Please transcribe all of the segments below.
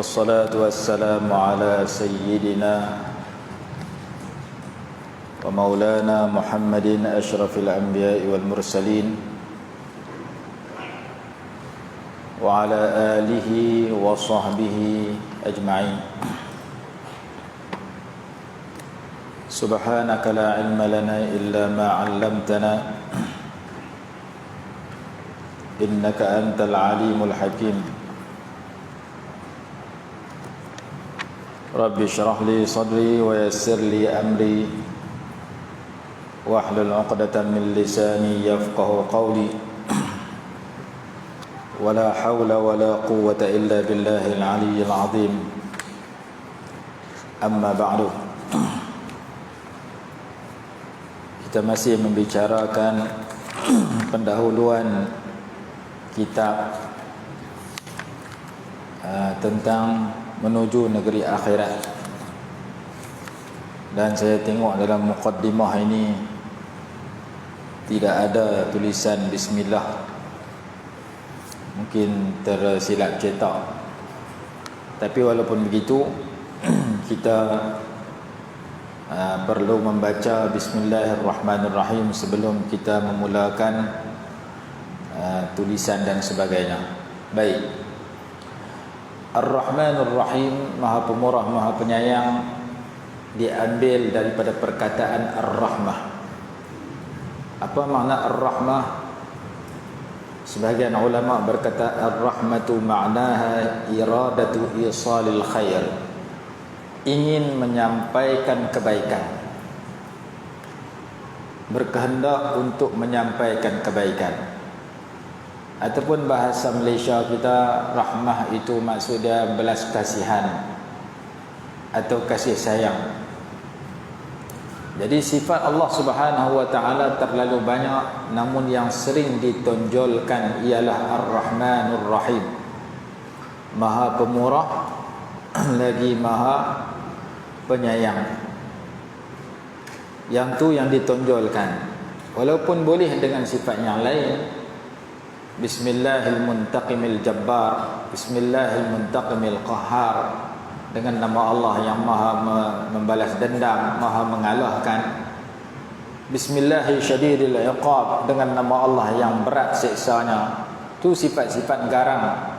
والصلاة والسلام على سيدنا ومولانا محمد أشرف الأنبياء والمرسلين وعلى آله وصحبه أجمعين. سبحانك لا علم لنا إلا ما علمتنا إنك أنت العليم الحكيم. رب اشرح لي صدري ويسر لي أمري واحلل عقدة من لساني يفقه قولي ولا حول ولا قوة إلا بالله العلي العظيم. أما بعد, kita masih membicarakan pendahuluan kitab tentang menuju negeri akhirat. Dan saya tengok dalam muqaddimah ini tidak ada tulisan bismillah. Mungkin tersilap cetak. Tapi walaupun begitu kita perlu membaca bismillahirrahmanirrahim sebelum kita memulakan tulisan dan sebagainya. Baik. Ar-Rahmanur Rahim, Maha Pemurah, Maha Penyayang, diambil daripada perkataan Ar-Rahmah. Apa makna Ar-Rahmah? Sebahagian ulama berkata Ar-Rahmatu ma'naha iradatu isalil khair, ingin menyampaikan kebaikan, berkehendak untuk menyampaikan kebaikan. Ataupun bahasa Malaysia kita, rahmah itu maksudnya belas kasihan atau kasih sayang. Jadi sifat Allah Subhanahu wa taala terlalu banyak, namun yang sering ditonjolkan ialah Ar-Rahmanur Rahim, Maha Pemurah lagi Maha Penyayang. Yang tu yang ditonjolkan, walaupun boleh dengan sifat yang lain. Bismillahil-Muntaqimil Jabbar, Bismillahil-Muntaqimil Qahhar, dengan nama Allah yang maha membalas dendam, maha mengalahkan. Bismillahil-Syadidil Iqab, dengan nama Allah yang berat siksanya. Itu sifat-sifat garang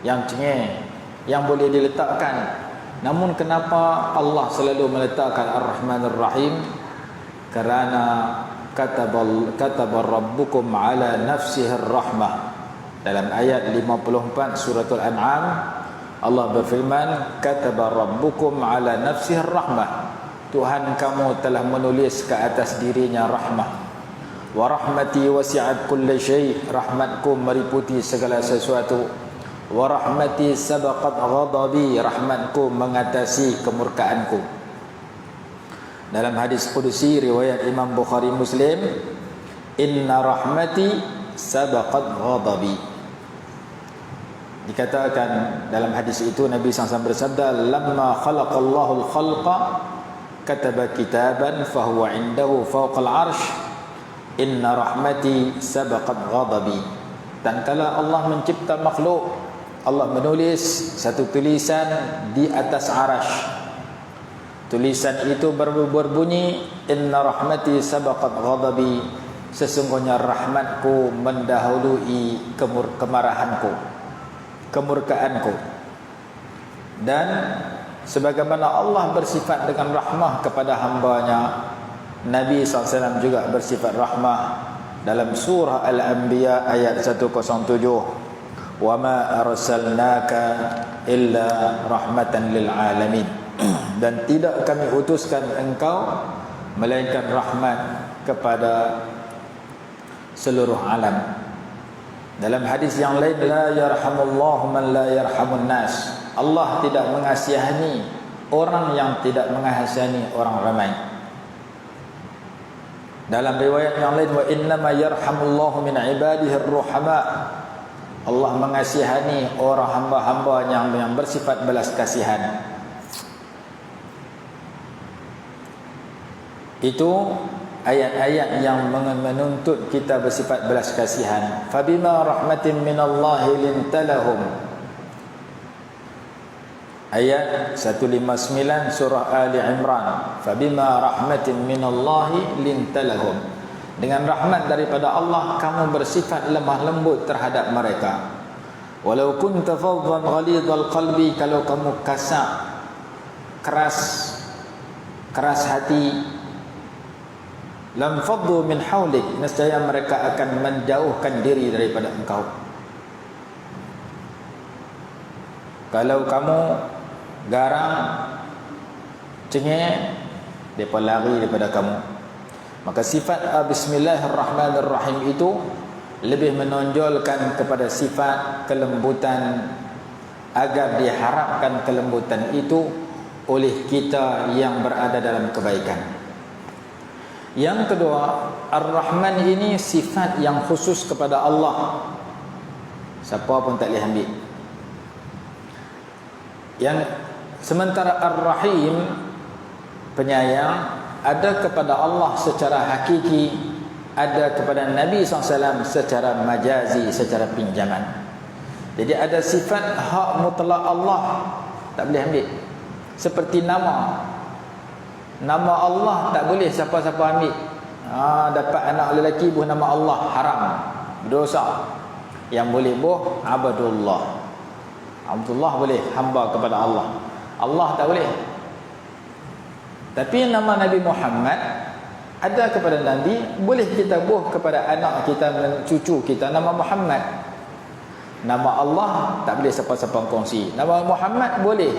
yang cengeng, yang boleh diletakkan. Namun kenapa Allah selalu meletakkan Ar-Rahmanur Rahim? Kerana Kataba Rabbukum ala nafsihi rahmah. Dalam ayat 54 suratul An'am, Allah berfirman, Kataba Rabbukum ala nafsihi rahmah, Tuhan kamu telah menulis ke atas dirinya rahmah. Wa rahmati wasi'at kulla syai', rahmatku meliputi segala sesuatu. Wa rahmati sabaqat ghadabi, rahmatku mengatasi kemurkaanku. Dalam hadis Qudsi riwayat Imam Bukhari Muslim, inna rahmati sabaqat ghadabi. Dikatakan dalam hadis itu Nabi SAW bersabda, lamma khalaqallahu al-khalqa kataba kitaban fahuwa indahu fawqal arsh, inna rahmati sabaqat ghadabi. Dan kala Allah mencipta makhluk, Allah menulis satu tulisan di atas arash. Tulisan itu berbunyi, inna rahmati sabaqat ghadabi, sesungguhnya rahmatku mendahului kemarahanku, kemurkaanku. Dan sebagaimana Allah bersifat dengan rahmah kepada hambanya, Nabi SAW juga bersifat rahmah. Dalam surah Al-Anbiya ayat 107, wa ma arsalnaka illa rahmatan lil alamin, dan tidak kami utuskan engkau melainkan rahmat kepada seluruh alam. Dalam hadis yang lain, la yarhamullahu man la yarhamun nas, Allah tidak mengasihani orang yang tidak mengasihani orang ramai. Dalam riwayat yang lain, wa innama yarhamullahu min ibadihi ar-ruhama, Allah mengasihani orang hamba-hamba yang bersifat belas kasihan. Itu ayat-ayat yang menuntut kita bersifat belas kasihan. Fabima rahmatin minallahi lintalahum, ayat 159 surah Ali Imran, fabima rahmatin minallahi lintalahum, dengan rahmat daripada Allah kamu bersifat lemah lembut terhadap mereka. Walau kunta faddan ghalidhal qalbi, kalau kamu kasar, keras hati, lam faddu min haulik, nescaya mereka akan menjauhkan diri daripada engkau. Kalau kamu garang, cengeng, mereka lari daripada kamu. Maka sifat Bismillahirrahmanirrahim itu lebih menonjolkan kepada sifat kelembutan, agar diharapkan kelembutan itu oleh kita yang berada dalam kebaikan. Yang kedua, Ar-Rahman ini sifat yang khusus kepada Allah, siapa pun tak boleh ambil. Yang sementara Ar-Rahim, penyayang, ada kepada Allah secara hakiki, ada kepada Nabi SAW secara majazi, secara pinjaman. Jadi ada sifat hak mutlak Allah, tak boleh ambil. Seperti nama Allah tak boleh siapa-siapa ambil. Dapat anak lelaki buh nama Allah, haram, berdosa. Yang boleh buh Abdullah. Abdullah boleh, hamba kepada Allah. Allah tak boleh. Tapi nama Nabi Muhammad ada kepada Nabi, boleh kita buh kepada anak kita dan cucu kita nama Muhammad. Nama Allah tak boleh siapa-siapa kongsi. Nama Muhammad boleh,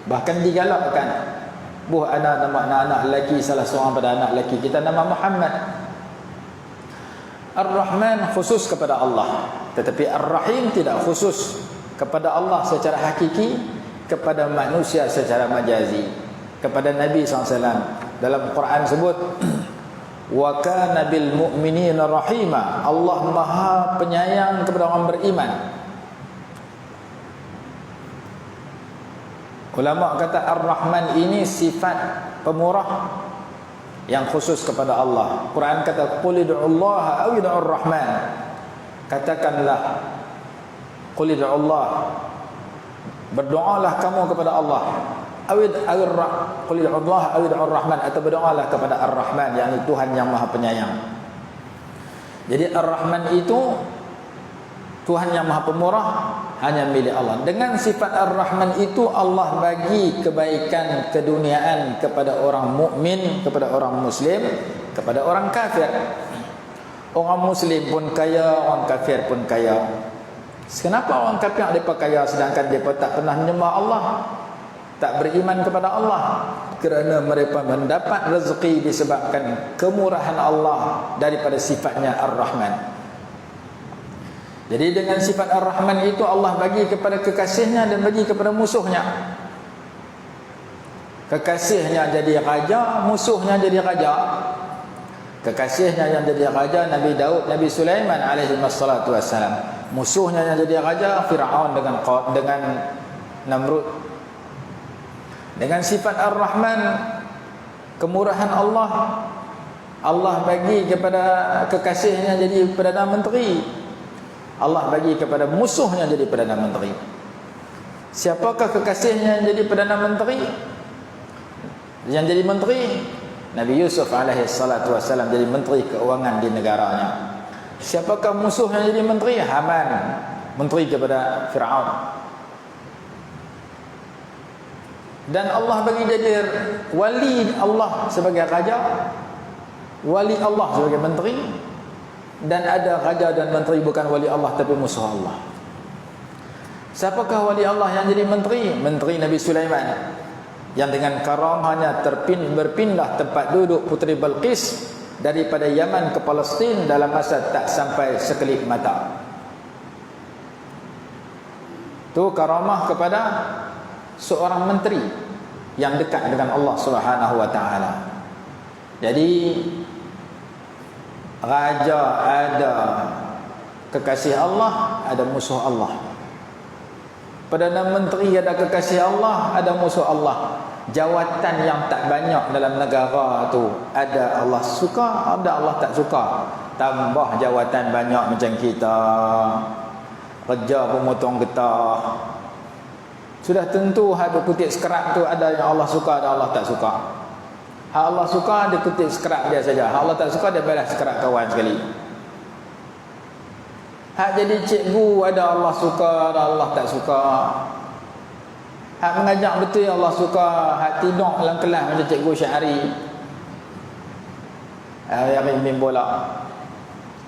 bahkan digalakkan. Buh anak lelaki, salah seorang pada anak lelaki kita nama Muhammad. Ar-Rahman khusus kepada Allah, tetapi Ar-Rahim tidak khusus kepada Allah secara hakiki, kepada manusia secara majazi. Kepada Nabi SAW dalam Quran sebut wa kana bil mu'minina rahima, Allah maha penyayang kepada orang beriman. Ulama kata Ar-Rahman ini sifat pemurah yang khusus kepada Allah. Quran kata qul ud'ullaha aw ud'ur rahman, katakanlah qul ud'ullah, berdoalah kamu kepada Allah, qul ud'ullaha aw ud'ur rahman, atau berdoalah kepada Ar-Rahman, yakni Tuhan yang Maha Penyayang. Jadi Ar-Rahman itu Tuhan yang Maha Pemurah, hanya milik Allah. Dengan sifat Ar-Rahman itu Allah bagi kebaikan keduniaan kepada orang mukmin, kepada orang muslim, kepada orang kafir. Orang muslim pun kaya, orang kafir pun kaya. Kenapa orang kafir mereka kaya sedangkan mereka tak pernah menyembah Allah, tak beriman kepada Allah? Kerana mereka mendapat rezeki disebabkan kemurahan Allah daripada sifatnya Ar-Rahman. Jadi dengan sifat Ar-Rahman itu Allah bagi kepada kekasihnya dan bagi kepada musuhnya. Kekasihnya jadi raja, musuhnya jadi raja. Kekasihnya yang jadi raja Nabi Daud, Nabi Sulaiman alaihi wassalatu wassalam. Musuhnya yang jadi raja Firaun dengan Namrud. Dengan sifat Ar-Rahman, kemurahan Allah, Allah bagi kepada kekasihnya jadi Perdana Menteri. Allah bagi kepada musuhnya jadi Perdana Menteri. Siapakah kekasihnya yang jadi Perdana Menteri? Yang jadi menteri Nabi Yusuf alaihi salatu wassalam, jadi menteri keuangan di negaranya. Siapakah musuh yang jadi menteri? Haman, menteri kepada Firaun. Dan Allah bagi jadi wali Allah sebagai raja, wali Allah sebagai menteri. Dan ada raja dan menteri bukan wali Allah tapi musuh Allah. Siapakah wali Allah yang jadi menteri? Menteri Nabi Sulaiman, yang dengan karamahnya berpindah tempat duduk Puteri Balqis daripada Yaman ke Palestin dalam masa tak sampai sekelip mata. Itu karamah kepada seorang menteri yang dekat dengan Allah Subhanahu wa taala. Jadi raja ada kekasih Allah, ada musuh Allah. Perdana Menteri ada kekasih Allah, ada musuh Allah. Jawatan yang tak banyak dalam negara tu, ada Allah suka, ada Allah tak suka. Tambah jawatan banyak macam kita, kerja pemotong getah, Sudah tentu hak kutip skerat tu ada yang Allah suka, ada Allah tak suka. Hak Allah suka dia kutip skerat dia saja. Hak Allah tak suka dia balas skerat kawan sekali. Hak jadi cikgu ada Allah suka, ada Allah tak suka. Hak mengajar betul Allah suka, hak tidur dalam kelas macam cikgu Syahri. Yang bimbing bola.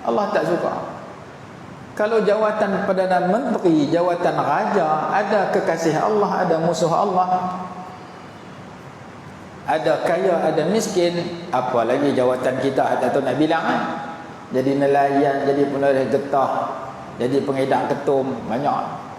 Allah tak suka. Kalau jawatan Perdana Menteri, jawatan Raja, ada kekasih Allah, ada musuh Allah. Ada kaya, ada miskin. Apa lagi jawatan kita tak tahu nak bilang kan? Jadi nelayan, jadi penerus getah, jadi pengedar ketum, banyak.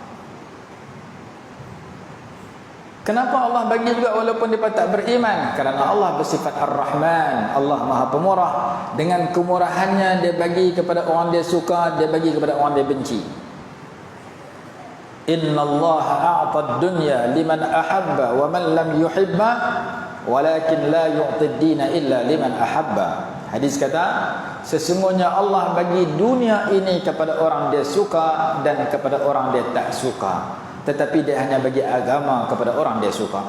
Kenapa Allah bagi juga walaupun dia tak beriman? Kerana Allah bersifat Ar-Rahman, Allah Maha Pemurah. Dengan kemurahannya dia bagi kepada orang dia suka, dia bagi kepada orang dia benci. Inna Allah a'ta dunya liman ahabba wa man lam yuhibba walakin la yu'ti ad-dina illa liman ahabba. Hadis kata, sesungguhnya Allah bagi dunia ini kepada orang dia suka dan kepada orang dia tak suka. Tetapi dia hanya bagi agama kepada orang dia suka.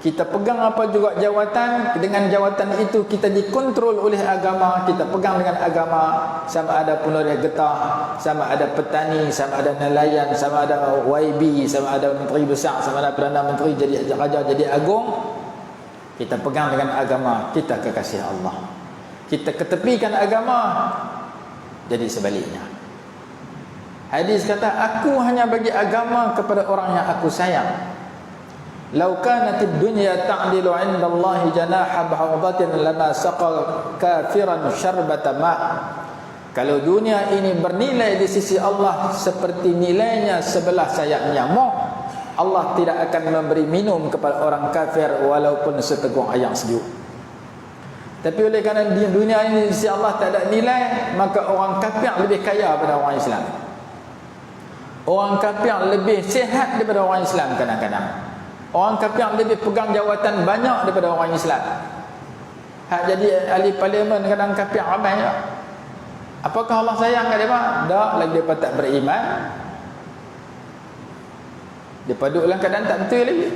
Kita pegang apa juga jawatan, dengan jawatan itu kita dikontrol oleh agama. Kita pegang dengan agama, sama ada penerus getah, sama ada petani, sama ada nelayan, sama ada YB, sama ada menteri besar, sama ada Perdana Menteri jadi raja, jadi agung. Kita pegang dengan agama, kita kekasih Allah. Kita ketepikan agama, jadi sebaliknya. Hadis kata, aku hanya bagi agama kepada orang yang aku sayang. Lau kanatid dunya ta'dilu 'inda Allah janaha ba'udatin lama saqa kafiran syarbata ma'. Kalau dunia ini bernilai di sisi Allah seperti nilainya sebelah sayap nyamuk, Allah tidak akan memberi minum kepada orang kafir walaupun seteguk air sejuk. Tapi oleh kerana dunia ini di sisi Allah tak ada nilai, maka orang kafir lebih kaya daripada orang Islam. Orang kafir lebih sihat daripada orang Islam kadang-kadang. Orang kafir lebih pegang jawatan banyak daripada orang Islam. Hak jadi ahli parlimen kadang kafir ramai juga. Apakah Allah sayang kat mereka? Tak, lagi mereka tak beriman. Mereka duduk dalam keadaan tak betul lagi.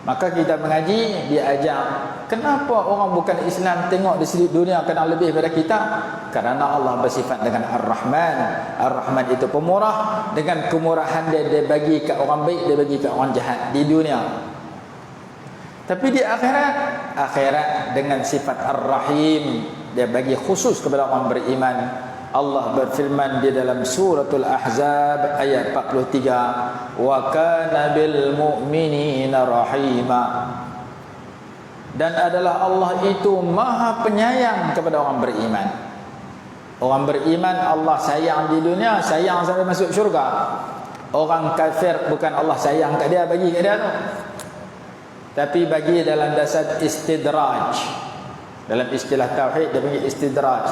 Maka kita mengaji, dia ajar, kenapa orang bukan Islam tengok di seluruh dunia kena lebih daripada kita? Kerana Allah bersifat dengan Ar-Rahman. Ar-Rahman itu pemurah. Dengan kemurahan dia, dia bagi ke orang baik, dia bagi ke orang jahat di dunia. Tapi di akhirat dengan sifat Ar-Rahim, dia bagi khusus kepada orang beriman. Allah berfirman di dalam suratul Ahzab ayat 43, wa kana bil mu'minina rahima. Dan adalah Allah itu maha penyayang kepada orang beriman. Orang beriman Allah sayang di dunia, sayang sampai masuk syurga. Orang kafir bukan Allah sayang kat dia, bagi kat dia tu, tapi bagi dalam dasar istidraj. Dalam istilah tauhid dia panggil istidraj.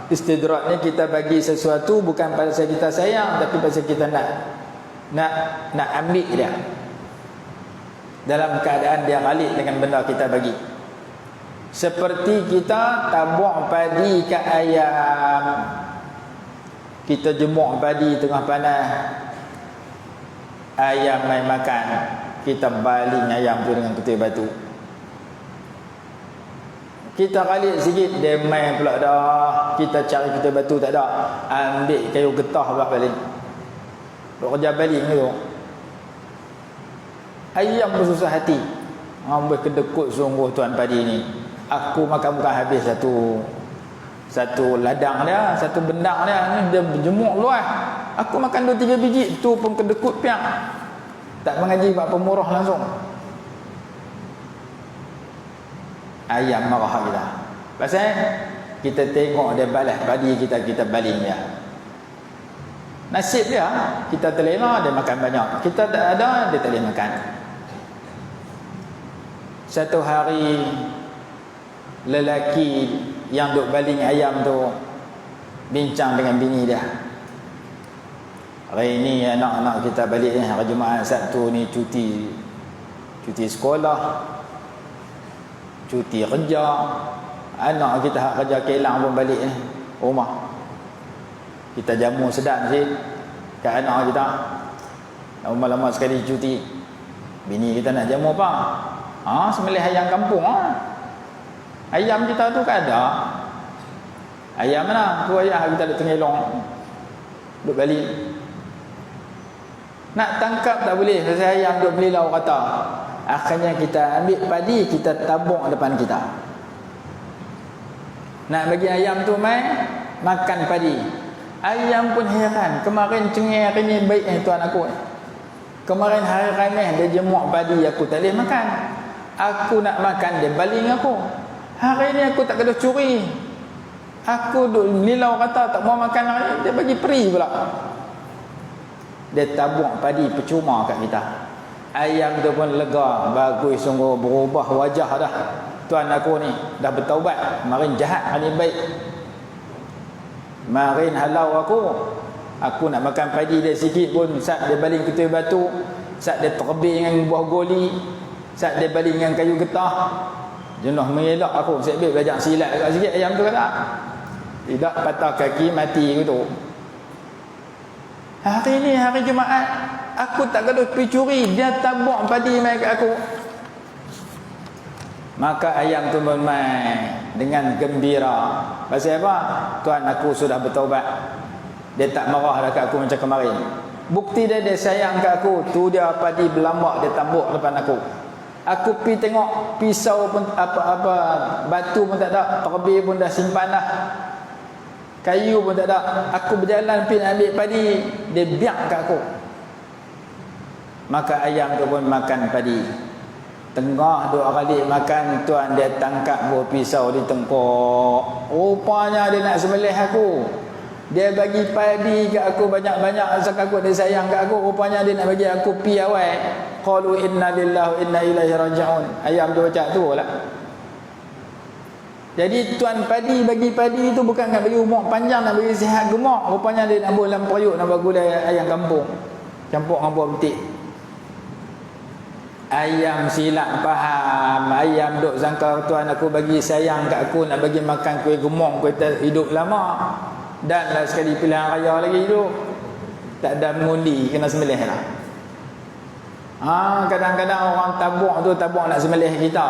Istidraj ni kita bagi sesuatu bukan pasal kita sayang, tapi pasal kita nak ambil dia dalam keadaan dia balik dengan benda kita bagi. Seperti kita tabur padi ke ayam. Kita jemur padi tengah panas, ayam main makan, kita baling ayam tu dengan ketul batu. Kita kalik sikit, dia main pula dah. Kita cari ketul batu tak ada, ambil kayu getah buat baling. Buat kerja baling tu. Ayam bersusah hati, ambil kedekut sungguh tuan padi ni. Aku makan bukan habis satu ladang dia, satu bendang dia, dia berjemuk luas. Aku makan 2-3 biji, tu pun kedekut piak. Tak mengaji buat pemurah langsung. Ayam marah kita. Pasal kita tengok dia balas padi kita, kita baling dia. Nasib dia, kita terlena dia makan banyak, kita tak ada dia tak boleh makan. Satu hari lelaki yang duk baling ayam tu bincang dengan bini dia. Hari ni anak-anak kita balik ni, hari Jumaat Sabtu ni cuti sekolah, cuti kerja. Anak kita hak kerja Kelang pun balik ni rumah. Kita jamu sedap sikit kat anak kita. Lama-lama sekali cuti, bini kita nak jamu apa? Sembelih ayam kampung. Ayam kita tu kan ada. Ayam mana? Tu ayam kita duk tengelong, duk balik. Nak tangkap tak boleh, pasal ayam duk belilau kata. Akhirnya kita ambil padi, kita tabung depan kita. Nak bagi ayam tu main makan padi. Ayam pun heran, kemarin cengih hari ni baik tuan aku. Kemarin hari remeh dia jemuk padi, aku tak boleh makan. Aku nak makan, dia baling aku. Hari ni aku tak kena curi. Aku duk lilau kata tak mau makan hari ni, dia bagi peri pula. Dia tabung padi percuma kat kita. Ayam tu pun lega, bagus sungguh, berubah wajah dah. Tuan aku ni dah bertaubat, kemarin jahat hari ni baik. Kemarin halau aku nak makan padi dia sikit pun, sat dia baling ketua batu, sat dia terbih dengan buah goli, sat dia baling dengan kayu getah. Jenuh mengelak aku, saya belajar silat dekat sikit ayam tu kata. Tidak, patah kaki mati gitu. Hari ni hari Jumaat, aku tak kena pergi curi, dia tabung padi mai kat aku. Maka ayam tu bermain dengan gembira. Pasal apa? Tuan aku sudah bertaubat. Dia tak marah dekat aku macam kemarin. Bukti dia sayang kat aku. Tu dia padi berlambak, dia tambuk depan aku. Aku pi tengok pisau pun apa-apa, batu pun tak ada, terbih pun dah simpan dah. Kayu pun tak ada. Aku berjalan pergi nak ambil padi, dia biak kat aku. Maka ayam tu pun makan padi. Tengah dua kali makan, tuan dia tangkap buah pisau di tengkok. Rupanya dia nak sembelih aku. Dia bagi padi kat aku banyak-banyak, asal aku dia sayang kat aku. Rupanya dia nak bagi aku pi awal. Qalu inna lillahi wa inna ilaihi raji'un. Ayam tu baca tu lah. Jadi tuan padi bagi padi tu bukan nak bagi umur panjang, nak bagi sihat gemuk. Rupanya dia nak buat dalam periuk, nak buat gulai ayam kampung campur dengan buah betik. Ayam silap faham. Ayam duk sangka tuan aku bagi sayang kat aku, nak bagi makan kuih gemuk, kuih hidup lama. Dan lah sekali pilihan raya lagi hidup. Tak ada mengundi, kena sembelih lah. Kadang-kadang orang tabung tu tabung nak sembelih kita.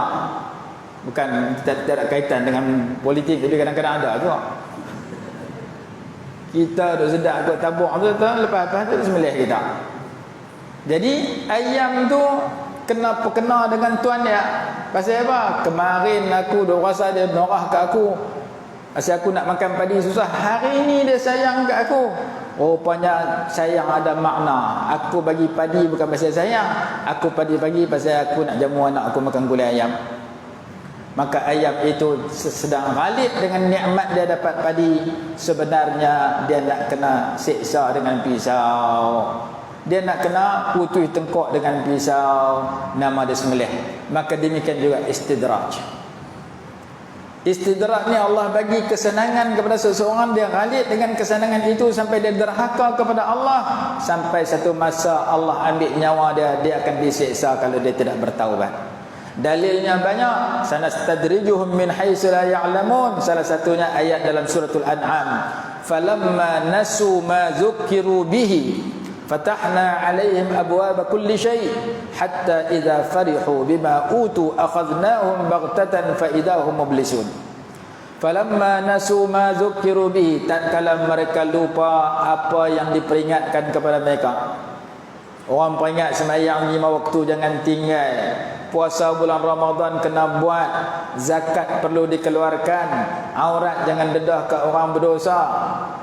Bukan, kita tak ada kaitan dengan politik, tapi kadang-kadang ada tu. Kita duk sedap kot tabung tu, lepas-lepas tu sembelih kita. Jadi ayam tu kena dengan tuan dia. Pasal apa? Kemarin aku duk rasa dia norah kat aku. Pasal aku nak makan padi susah. Hari ni dia sayang kat aku. Rupanya sayang ada makna. Aku bagi padi bukan pasal sayang. Aku padi pasal aku nak jamu anak aku makan gulai ayam. Maka ayam itu sedang ghalib dengan nikmat dia dapat padi. Sebenarnya dia nak kena siksa dengan pisau. Dia nak kena putih tengkok dengan pisau. Nama dia sembelih. Maka demikian juga istidraj. Istidraj ni Allah bagi kesenangan kepada seseorang, dia ghalib dengan kesenangan itu sampai dia derhaka kepada Allah. Sampai satu masa Allah ambil nyawa dia, dia akan disiksa kalau dia tidak bertaubat. Dalilnya banyak. Sanastadrijuhum min haitsu la ya'lamun. Salah satunya ayat dalam suratul An'am. Falamma nasu ma dzukkiru bihi فتحنا عليهم أبواب كل شيء حتى إذا فرحوا بما أوتوا أخذناهم بغتة فإذا هم مبلسون فلما نسوا ما ذكروا به. tatkala mereka lupa apa yang diperingatkan kepada mereka. Orang peringat sembahyang 5 waktu jangan tinggal, puasa bulan Ramadan kena buat, zakat perlu dikeluarkan, aurat jangan dedah ke orang berdosa.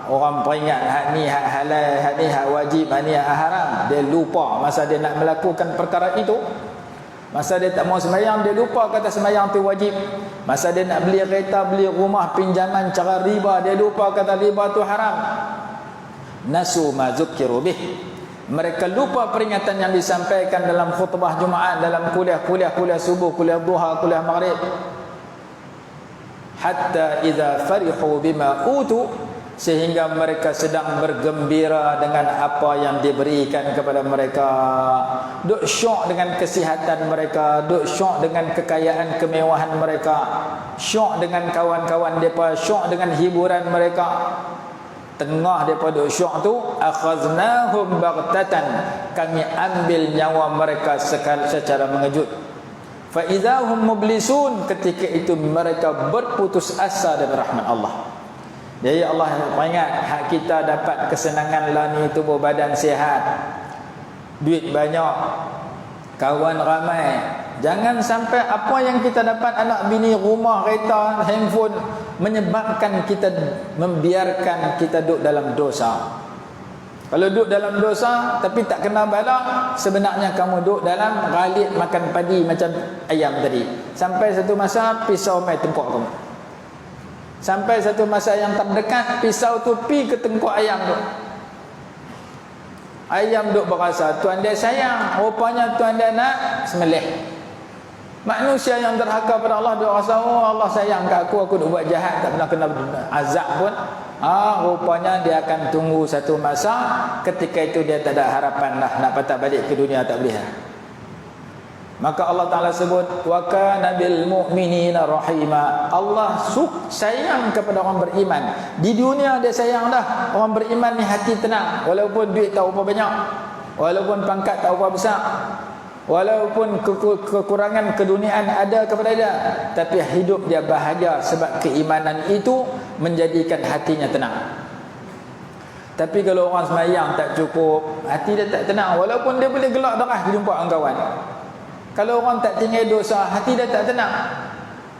Orang peringat hak ni hak halal, hak ni hak wajib, hak ni hak haram. Dia lupa masa dia nak melakukan perkara itu. Masa dia tak mau sembahyang, dia lupa kata sembahyang tu wajib. Masa dia nak beli kereta, beli rumah, pinjaman cara riba, dia lupa kata riba tu haram. Nasu ma dzukkiru bih. Mereka lupa peringatan yang disampaikan dalam khutbah Jumaat, dalam kuliah subuh, kuliah duha, kuliah maghrib. Hatta idza farihu bima utu, sehingga mereka sedang bergembira dengan apa yang diberikan kepada mereka. Duk syok dengan kesihatan mereka, duk syok dengan kekayaan kemewahan mereka, syok dengan kawan-kawan mereka, syok dengan hiburan mereka. tengah daripada syok tu, akhaznahum baghtatan, kami ambil nyawa mereka secara mengejut. Fa idzahum mublisun, ketika itu mereka berputus asa dari rahmat Allah. Jadi Allah ingat, hak kita dapat kesenangan lah ni, tubuh badan sihat, duit banyak, kawan ramai. Jangan sampai apa yang kita dapat, anak bini, rumah, kereta, handphone, menyebabkan kita, membiarkan kita duduk dalam dosa. Kalau duduk dalam dosa tapi tak kena bala, sebenarnya kamu duduk dalam ghalit makan padi macam ayam tadi. Sampai satu masa pisau mai tengkok kamu. Sampai satu masa yang terdekat, pisau tu pi ke tengkok ayam tu. Ayam duk berasa tuan dia sayang, rupanya tuan dia nak sembelih. Manusia yang derhaka pada Allah, dia rasa, oh Allah sayang kat aku duk buat jahat, tak pernah kena azab pun. Rupanya dia akan tunggu satu masa, ketika itu dia tak ada harapan dah nak patah balik ke dunia, tak boleh dah. Maka Allah Ta'ala sebut, wa kana bil mu'minina rahima. Allah sayang kepada orang beriman. Di dunia dia sayang dah. Orang beriman ni hati tenang, walaupun duit tak berapa banyak, walaupun pangkat tak berapa besar, walaupun kekurangan keduniaan ada kepada dia, tapi hidup dia bahagia sebab keimanan itu menjadikan hatinya tenang. Tapi kalau orang semayang tak cukup, hati dia tak tenang, walaupun dia boleh gelak darah jumpa orang kawan. Kalau orang tak tinggal dosa, hati dia tak tenang.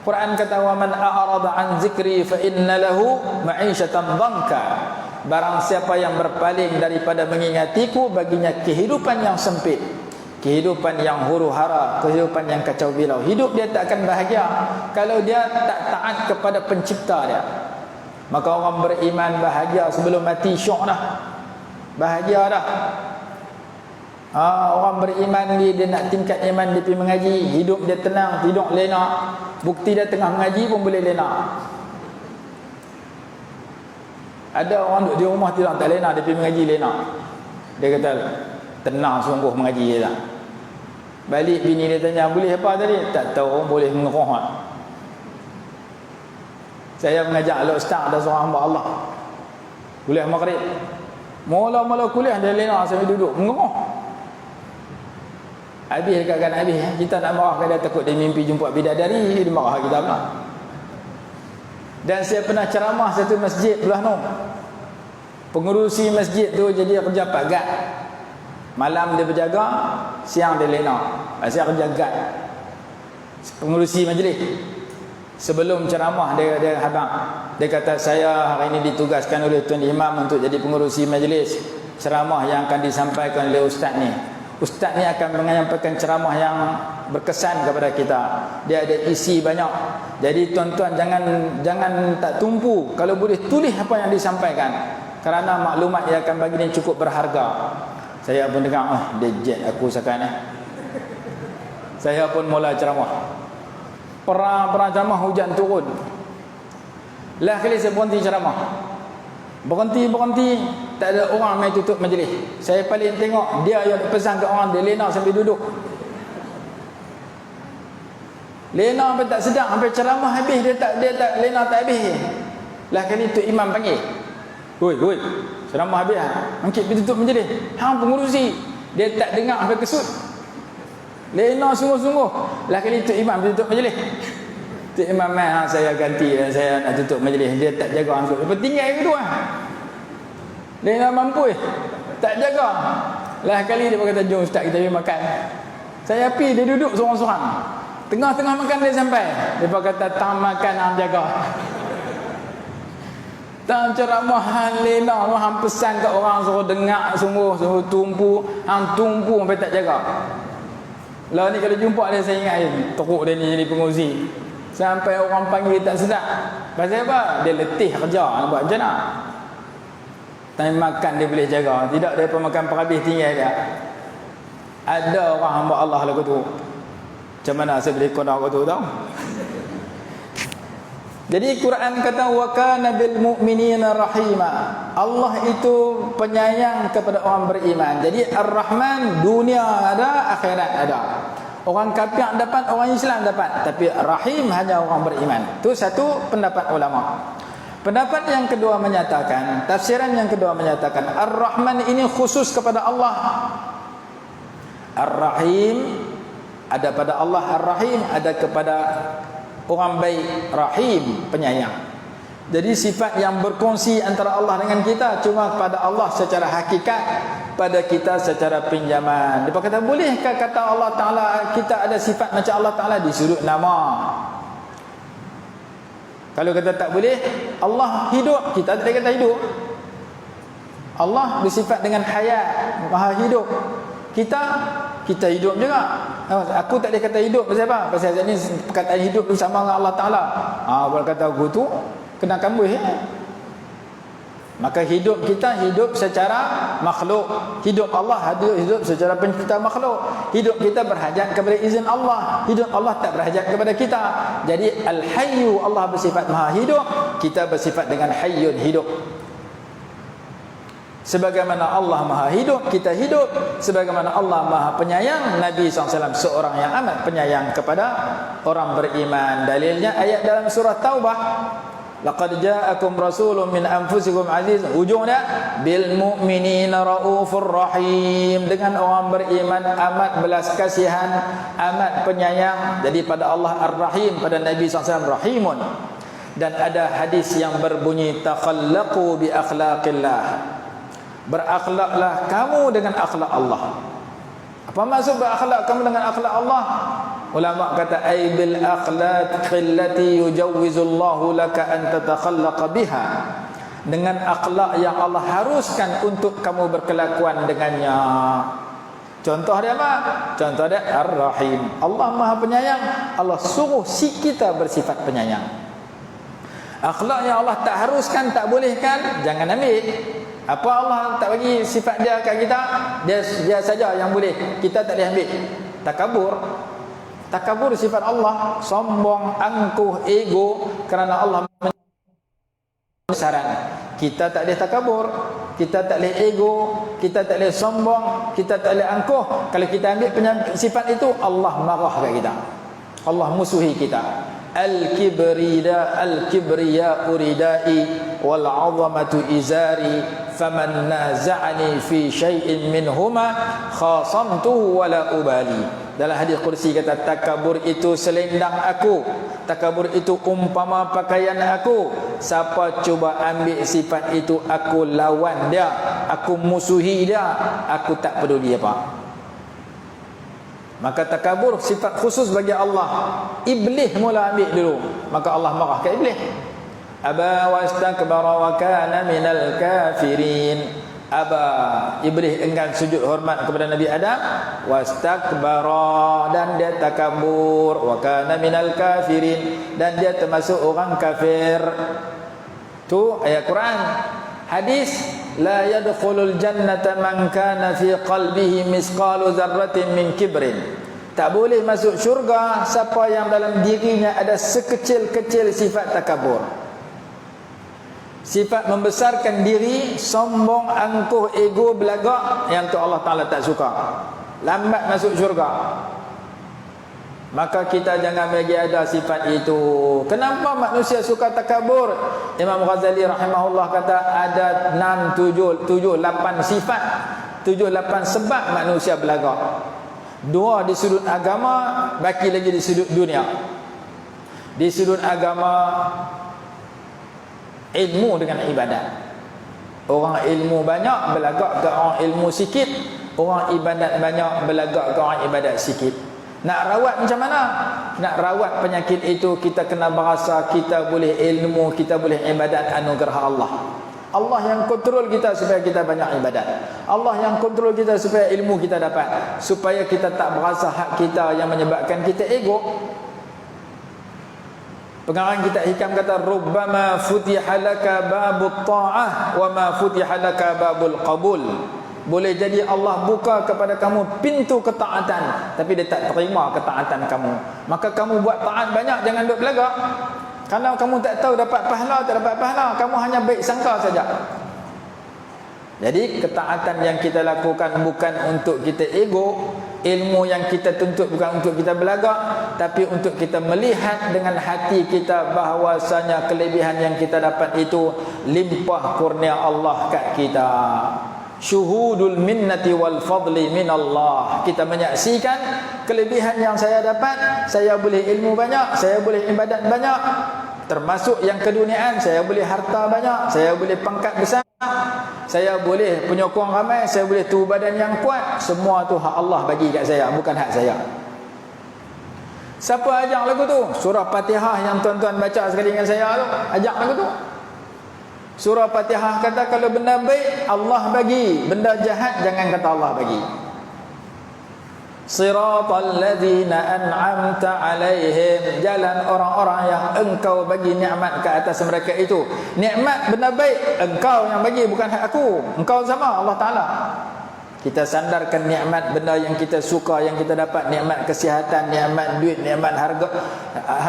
Quran kata, wa man a'rada an zikri fa inna lahu ma'isyatan dhanka. Barang siapa yang berpaling daripada mengingatiku, baginya kehidupan yang sempit, kehidupan yang huru-hara, kehidupan yang kacau bilau. Hidup dia tak akan bahagia kalau dia tak taat kepada pencipta dia. Maka orang beriman bahagia sebelum mati, syok dah, bahagia dah. Orang beriman dia nak tingkat iman, dia pergi mengaji, hidup dia tenang, tidur lena. Bukti dia tengah mengaji pun boleh lena. Ada orang duduk di rumah tidur tak lena, dia pergi mengaji lena. Dia kata tenang sungguh mengaji dia tak. Balik bini dia tanya, boleh apa tadi? Tak tahu, boleh mengeroh. Saya mengajak al-ustaz, ada seorang hamba Allah kuliah maghrib, mula-mula kuliah dia lena sambil duduk mengeroh. Habis dekat habis, kita nak marahkan dia, takut dia mimpi jumpa bidadari, dia marah kita pula. Dan saya pernah ceramah satu masjid belah no. Pengurusi masjid tu jadi kerja pagat. Malam dia berjaga, siang dia lena. Saya kerja gad. Pengurusi majlis. Sebelum ceramah dia habaq. Dia kata, saya hari ini ditugaskan oleh Tuan Imam untuk jadi pengurusi majlis. Ceramah yang akan disampaikan oleh ustaz ni. Ustaz ni akan menyampaikan ceramah yang berkesan kepada kita. Dia ada isi banyak. Jadi tuan-tuan jangan tak tumpu. Kalau boleh tulis apa yang disampaikan, kerana maklumat yang akan bagi ni cukup berharga. Saya pun dengar, dia jet aku sekarang ni. Saya pun mula ceramah. Perang ceramah, hujan turun. Lah kali saya berhenti ceramah. Berhenti, tak ada orang main tutup majlis. Saya paling tengok dia yang pesan ke orang, dia lena sambil duduk. Lena sampai tak sedar, sampai ceramah habis dia tak lena tak habis. Lah kali tu imam panggil. Woi, ceramah habis ah. Angkit pergi tutup majlis. Hang pengurusi. Dia tak dengar sampai kesut. Lena sungguh-sungguh. Lah kali tu imam pergi tutup majlis. Tu imam mai, saya ganti dan saya nak tutup majlis. Dia tak jaga angkut. Lepas tinggal yang kedua. Lena mampu tak jaga. Lah kali dia berkata, jom ustaz kita pergi makan. Saya pergi, dia duduk seorang-seorang. Tengah-tengah makan dia sampai. Dia berkata, tak makan hang jaga. Tak ceramah hang lena, hang pesan kat orang suruh dengar sungguh tumpu, hang tumpu sampai tak jaga. Lah ni kalau jumpa dia, saya ingat teruk dia ni jadi pengurusi. Sampai orang panggil tak sedap. Pasal apa? Dia letih kerja, nak buat macam mana? Time makan dia boleh jaga. Tidak dia pemakan perhabis tinggal dia. Ada orang hamba Allah lagu tu. Macam mana saya boleh kena lagu tu tau? Jadi Quran kata, wa kana bil mu'minina rahima. Allah itu penyayang kepada orang beriman. Jadi Ar-Rahman, dunia ada, akhirat ada. Orang kafir dapat, orang Islam dapat. Tapi Rahim hanya orang beriman. Itu satu pendapat ulama. Pendapat yang kedua menyatakan, tafsiran yang kedua menyatakan Ar-Rahman ini khusus kepada Allah. Ar-Rahim ada pada Allah, Ar-Rahim ada kepada orang baik, Rahim penyayang. Jadi sifat yang berkongsi antara Allah dengan kita cuma pada Allah secara hakikat, pada kita secara pinjaman. Dia kata, bolehkah kata Allah Ta'ala kita ada sifat macam Allah Ta'ala di sudut nama? Kalau kata tak boleh, Allah hidup, kita tak boleh kata hidup. Allah bersifat dengan hayat, maha hidup. Kita hidup juga. Aku tak boleh kata hidup. Pasal apa? Pasal ni perkataan hidup tu sama dengan Allah Ta'ala. Kalau kata aku tu kena kambuh ya? Maka hidup kita hidup secara makhluk. Hidup Allah hidup secara pencipta makhluk. Hidup kita berhajat kepada izin Allah. Hidup Allah tak berhajat kepada kita. Jadi Al-Hayyu, Allah bersifat maha hidup, kita bersifat dengan hayyun, hidup. Sebagaimana Allah maha hidup, kita hidup. Sebagaimana Allah maha penyayang, Nabi SAW seorang yang amat penyayang kepada orang beriman. Dalilnya ayat dalam surah Taubah, laqad ja'akum rasulun min anfusikum aziz, hujungnya bil mu'minina raufur rahim, dengan orang beriman amat belas kasihan, amat penyayang. Jadi pada Allah Ar-Rahim, pada Nabi SAW Rahimun. Dan ada hadis yang berbunyi takhallaqu bi akhlaqillah, berakhlaklah kamu dengan akhlak Allah. Apa maksud berakhlak kamu dengan akhlak Allah? Ulama kata ay bil akhlaq allati yujawwizullahu laka an tatakhallaqa biha, dengan akhlak yang Allah haruskan untuk kamu berkelakuan dengannya. Contoh dia apa? Contoh dia Ar-Rahim. Allah Maha Penyayang, Allah suruh si kita bersifat penyayang. Akhlak yang Allah tak haruskan, tak bolehkan, jangan ambil. Apa Allah tak bagi sifat dia kat kita, dia saja yang boleh, kita tak boleh ambil. Takabur. Takabur sifat Allah, sombong, angkuh, ego, kerana Allah saran. Kita tak boleh takabur, kita tak boleh ego, kita tak boleh sombong, kita tak boleh angkuh. Kalau kita ambil sifat itu, Allah marah kat kita, Allah musuhi kita. Al-kibriya uridai wal 'azamatu izari, faman naza'ani fi syai'in minhuma khasamtuhu wala ubali. Dalam hadis kursi kata, takabur itu selendang aku, takabur itu umpama pakaian aku. Siapa cuba ambil sifat itu, aku lawan dia, aku musuhi dia, aku tak peduli apa. Maka takabur sifat khusus bagi Allah. Iblis mula ambil dulu, maka Allah marah ke iblis. Aba wastakbara wa kana minal kafirin. Aba, iblis enggan sujud hormat kepada Nabi Adam. Wastakbara, dan dia takabur. Wa kana minal kafirin, dan dia termasuk orang kafir. Tu ayat Quran. Hadis, la yadkhulul jannata man kana fi qalbihi misqalu dzarratin min kibrin. Tak boleh masuk syurga siapa yang dalam dirinya ada sekecil-kecil sifat takabur. Sifat membesarkan diri, sombong, angkuh, ego, belagak, yang tu Allah Ta'ala tak suka. Lambat masuk syurga. Maka kita jangan bagi ada sifat itu. Kenapa manusia suka takabur? Imam Ghazali rahimahullah kata ada 6, 7, 8 sifat, 7, 8 sebab manusia belagak. 2 di sudut agama, baki lagi di sudut dunia. Di sudut agama, ilmu dengan ibadat. Orang ilmu banyak belagak ke orang ilmu sikit, orang ibadat banyak belagak ke orang ibadat sikit. Nak rawat macam mana? Nak rawat penyakit itu, kita kena berasa kita boleh ilmu, kita boleh ibadat, anugerah Allah. Allah yang kontrol kita supaya kita banyak ibadat. Allah yang kontrol kita supaya ilmu kita dapat, supaya kita tak berasa hak kita yang menyebabkan kita ego. Pengarang kita hikam kata, rubbama futiha laka babut ta'ah wa ma futiha laka babul qabul. Boleh jadi Allah buka kepada kamu pintu ketaatan, tapi dia tak terima ketaatan kamu. Maka kamu buat taat banyak, jangan duk belagak. Kalau kamu tak tahu dapat pahala tak dapat pahala, kamu hanya baik sangka saja. Jadi ketaatan yang kita lakukan bukan untuk kita ego, ilmu yang kita tuntut bukan untuk kita belagak, tapi untuk kita melihat dengan hati kita bahawasanya kelebihan yang kita dapat itu limpah kurnia Allah kat kita. Syuhudul minnati wal fadli min Allah. Kita menyaksikan kelebihan yang saya dapat. Saya boleh ilmu banyak, saya boleh ibadat banyak, termasuk yang keduniaan. Saya boleh harta banyak, saya boleh pangkat besar, saya boleh penyokong ramai, saya boleh tubuh badan yang kuat. Semua tu hak Allah bagi kat saya, bukan hak saya. Siapa ajak lagu tu? Surah Fatihah yang tuan-tuan baca sekali dengan saya tu, ajak lagu tu. Surah Fatihah kata kalau benda baik Allah bagi, benda jahat jangan kata Allah bagi. Siratal ladzina an'amta alaihim, jalan orang-orang yang engkau bagi nikmat ke atas mereka itu. Nikmat benda baik engkau yang bagi, bukan hak aku. Engkau sama Allah Taala. Kita sandarkan nikmat benda yang kita suka, yang kita dapat, nikmat kesihatan, nikmat duit, nikmat harga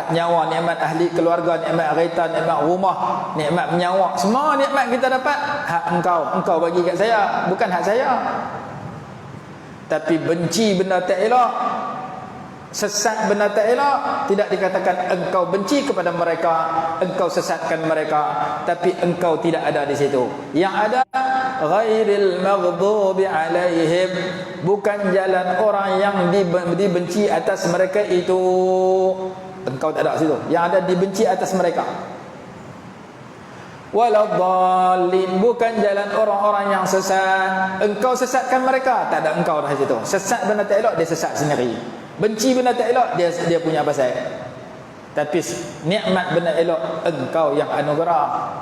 nyawa, nikmat ahli keluarga, nikmat kereta, nikmat rumah, nikmat menyawa. Semua nikmat kita dapat hak engkau bagi kat saya, bukan hak saya. Tapi benci benda tak elok, sesat benda tak elok, tidak dikatakan engkau benci kepada mereka, engkau sesatkan mereka, tapi engkau tidak ada di situ. Yang ada ghairil maghdubi alaihim, bukan jalan orang yang dibenci atas mereka itu. Engkau tak ada di situ. Yang ada dibenci atas mereka. Waladhdallin, bukan jalan orang-orang yang sesat. Engkau sesatkan mereka, tak ada engkau dah situ. Sesat benda tak elok, dia sesat sendiri. Benci benda tak elok, dia punya pasal. Tapi nikmat benda elok engkau yang anugerah.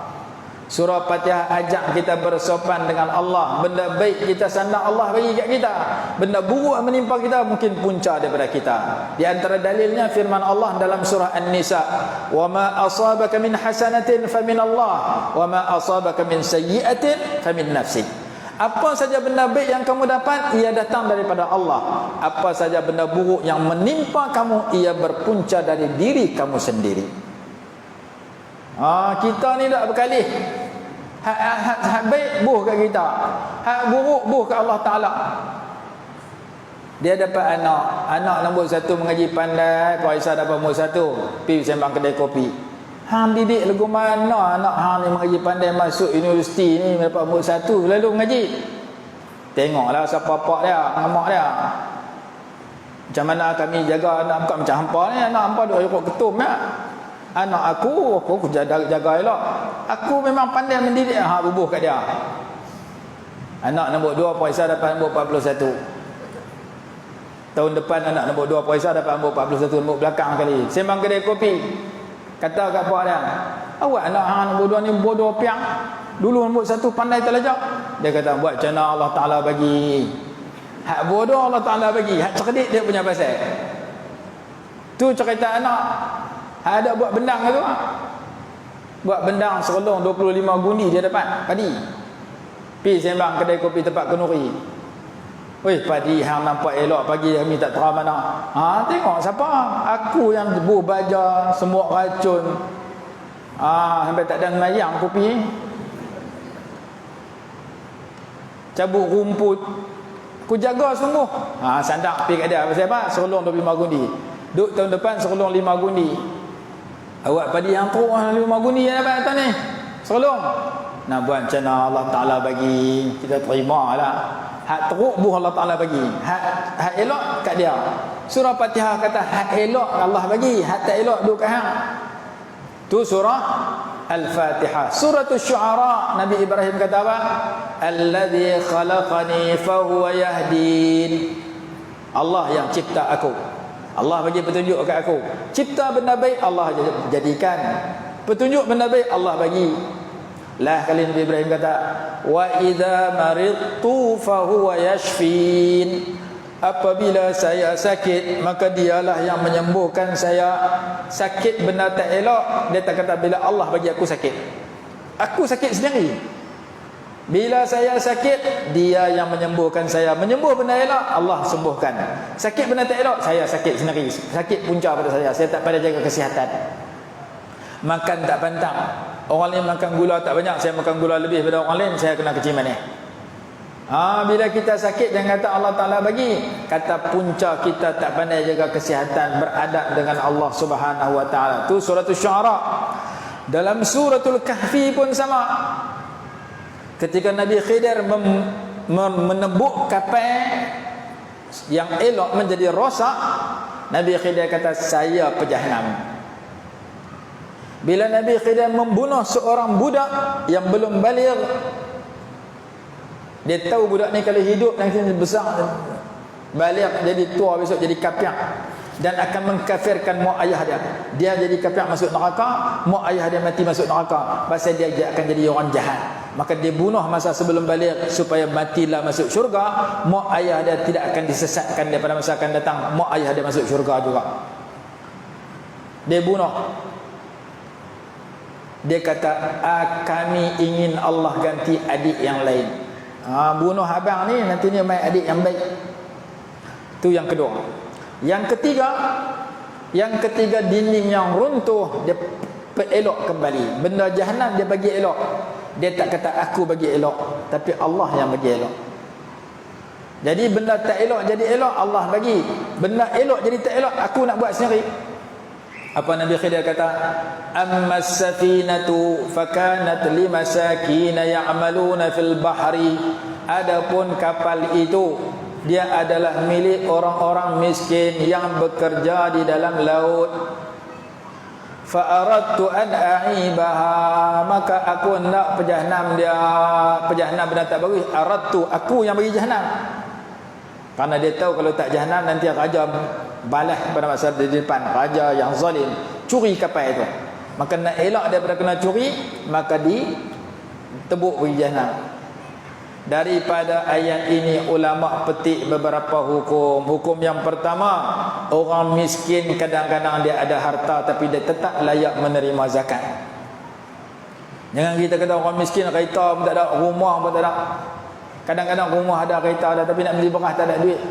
Surah Fatihah ajak kita bersopan dengan Allah. Benda baik kita sandang Allah bagi kat kita, benda buruk menimpa kita mungkin punca daripada kita. Di antara dalilnya firman Allah dalam surah An-Nisa, "Wa ma asabaka min hasanatin famin Allah, wa ma asabaka min sayyi'atin famin nafsik." Apa saja benda baik yang kamu dapat, ia datang daripada Allah. Apa saja benda buruk yang menimpa kamu, ia berpunca dari diri kamu sendiri. Kita ni tak berkalih. Hak baik buh kat kita, hak buruk buh kat Allah Ta'ala. Dia dapat anak nombor 1 mengaji pandai, Aisyah dapat nombor 1, pergi sembang kedai kopi. Hang didik lagu mana anak hang ni mengaji pandai, masuk universiti ni dapat nombor 1 lalu mengaji. Tengoklah siapa pak dia, mak dia. Macam mana kami jaga anak, bukan macam hampa ni, anak hampa duk ikut ketum ya. Anak aku jaga elok. Aku memang pandai mendidik, bubuh kat dia. Anak nombor 2 Aisyah dapat nombor 41. Tahun depan anak nombor 2 Aisyah dapat nombor 41, nombor belakang kali. Sembang kedai kopi. Kata kat pak dia, "Awak anak hang nombor 2 ni bodoh piang. Dulu nombor 1 pandai terlajak." Dia kata, "Buat macam mana Allah Taala bagi. Hak bodoh Allah Taala bagi, hak cerdik dia punya pasal." Tu cerita anak. Ada buat bendang tu. Buat bendang serolong 25 gundi dia dapat padi. Pergi sembang kedai kopi tempat kenuri. Weh, padi hang nampak elok pagi kami tak terang mana. Tengok siapa? Aku yang buh baja, semua racun. Sampai tak ada mayang kopi. Cabut rumput. Aku jaga sungguh. Sandak pergi kat dia. Pasal apa? Serolong 25 gundi. Duk tahun depan serolong 5 gundi. Awak padi yang teruk 5 gundi yang dapat atas ni. Serolong. Nak buat macam mana Allah Ta'ala bagi, kita terima lah. Hak teruk buh Allah Ta'ala bagi, hak elok kat dia. Surah Fatihah kata hak elok Allah bagi, hak tak elok duk kat hang. Tu surah Al-Fatihah. Surah Asy-Syu'ara, Nabi Ibrahim kata apa? Alladzi khalaqani fahuwa yahdin. Allah yang cipta aku, Allah bagi petunjuk kat aku. Cipta benda baik Allah jadikan, petunjuk benda baik Allah bagi. Lah kali Nabi Ibrahim kata, "Wa idza maridtu fa huwa yashfin." Apabila saya sakit, maka dialah yang menyembuhkan saya. Sakit benda tak elok, dia tak kata bila Allah bagi aku sakit. Aku sakit sendiri. Bila saya sakit, dia yang menyembuhkan saya. Menyembuh benda elok, Allah sembuhkan. Sakit benda tak elok, saya sakit sendiri. Sakit punca pada saya tak pandai jaga kesihatan. Makan tak pantang. Orang lain makan gula tak banyak, saya makan gula lebih daripada orang lain, saya kena kecil manis. Bila kita sakit jangan kata Allah Ta'ala bagi. Kata punca kita tak pandai jaga kesihatan, beradab dengan Allah Subhanahu Wa Ta'ala. Tu suratul Syu'ara. Dalam suratul Kahfi pun sama. Ketika Nabi Khidir menebuk kapal yang elok menjadi rosak, Nabi Khidir kata, saya pejahanam. Bila Nabi Khidir membunuh seorang budak yang belum baligh, dia tahu budak ni kalau hidup nanti besar, baligh, jadi tua, besok jadi kafir dan akan mengkafirkan mak ayah dia. Dia jadi kafir masuk neraka, mak ayah dia mati masuk neraka. Pasal dia akan jadi orang jahat. Maka dia bunuh masa sebelum baligh supaya matilah masuk syurga. Mak ayah dia tidak akan disesatkan daripada masa akan datang. Mak ayah dia masuk syurga juga. Dia bunuh. Dia kata, kami ingin Allah ganti adik yang lain. Bunuh abang ni, nanti ni main adik yang baik. Tu yang kedua. Yang ketiga dinding yang runtuh dia elok kembali. Benda jahanam dia bagi elok. Dia tak kata aku bagi elok, tapi Allah yang bagi elok. Jadi benda tak elok jadi elok, Allah bagi. Benda elok jadi tak elok, aku nak buat sendiri. Apa Nabi Khidir kata? Ammas safinatu fakanat limasakin ya'maluna fil bahri. Adapun kapal itu, dia adalah milik orang-orang miskin yang bekerja di dalam laut. Fa'aradtu an a'ibaha, maka aku nak pejahanam dia. Pejahanam benda tak bagus, aradtu, aku yang bagi jahanam. Karena dia tahu kalau tak jahanam nanti raja balas pada masa di depan, raja yang zalim curi kapal itu. Maka nak elak daripada kena curi, maka ditebuk bagi jahanam. Daripada ayat ini ulama petik beberapa hukum. Hukum yang pertama, orang miskin kadang-kadang dia ada harta tapi dia tetap layak menerima zakat. Jangan kita kata orang miskin kereta pun tak ada, rumah pun tak ada. Kadang-kadang rumah ada, kereta ada, tapi nak beli beras tak ada duit.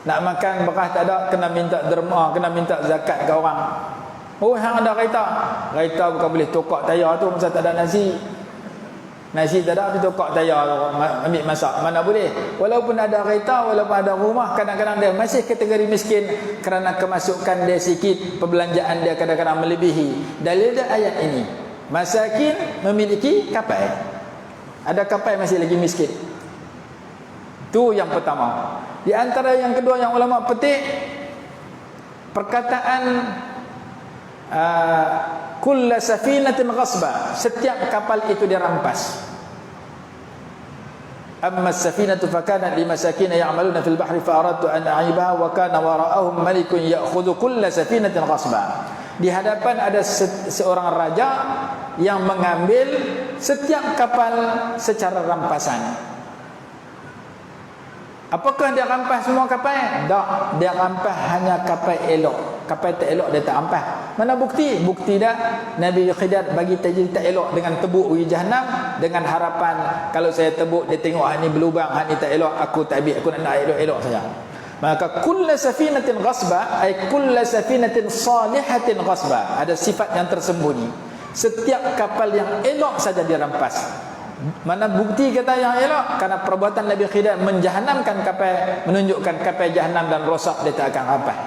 Nak makan beras tak ada, kena minta derma, kena minta zakat ke orang. Oh, hang ada kereta. Kereta bukan boleh tokak tayar tu masa tak ada nasi. Nasi tak ada, tapi tokak tayar ambil masak. Mana boleh. Walaupun ada kereta, walaupun ada rumah, kadang-kadang dia masih kategori miskin kerana kemasukan dia sikit, perbelanjaan dia kadang-kadang melebihi. Dalil dia ayat ini. Masakin memiliki kapal. Ada kapal masih lagi miskin. Itu yang pertama. Di antara yang kedua yang ulama petik, perkataan kulla safinatin ghasba, setiap kapal itu dirampas. Amma as-safinatu fakanat limasakin ya'maluna fil bahri fa aradtu an a'ibaha wa kana wara'ahum malikun ya'khudhu kulla safinatin ghasba. Di hadapan ada seorang raja yang mengambil setiap kapal secara rampasan. Apakah dia rampas semua kapal? Tak, dia rampas hanya kapal elok. Kapal tak elok dia tak rampas. Mana bukti? Bukti dah Nabi Khidir bagi tajil tak elok dengan tebuk pergi jahanam, dengan harapan kalau saya tebuk dia tengok hak ni berlubang, hak ni tak elok, aku tak ambil, aku nak elok-elok saja. Maka kullu safinatin ghasba ay kullu safinatin salihatin ghasba, ada sifat yang tersembunyi. Setiap kapal yang elok saja dirampas. Mana bukti kata yang elok? Karena perbuatan Nabi Khidir menjahanamkan kapal, menunjukkan kapal jahanam dan rosak dia tak akan rampas.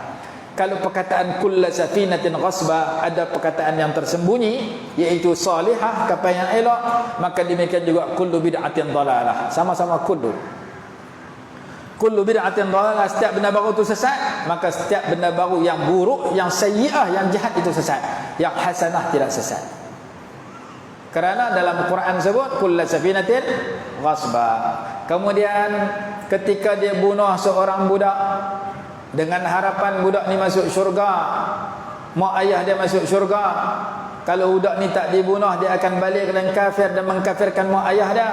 Kalau perkataan kullu safinatin ghasba ada perkataan yang tersembunyi, iaitu salihah, kapal yang elok, maka demikian juga kullu bid'atin dhalalah, sama-sama kullu bid'atin dhalalah. Setiap benda baru itu sesat, maka setiap benda baru yang buruk, yang sayyi'ah, yang jahat itu sesat. Yang hasanah tidak sesat. Kerana dalam Quran sebut kullu safinatin ghasba. Kemudian ketika dia bunuh seorang budak dengan harapan budak ni masuk syurga, mak ayah dia masuk syurga. Kalau budak ni tak dibunuh, dia akan balik dan kafir dan mengkafirkan mak ayah dia.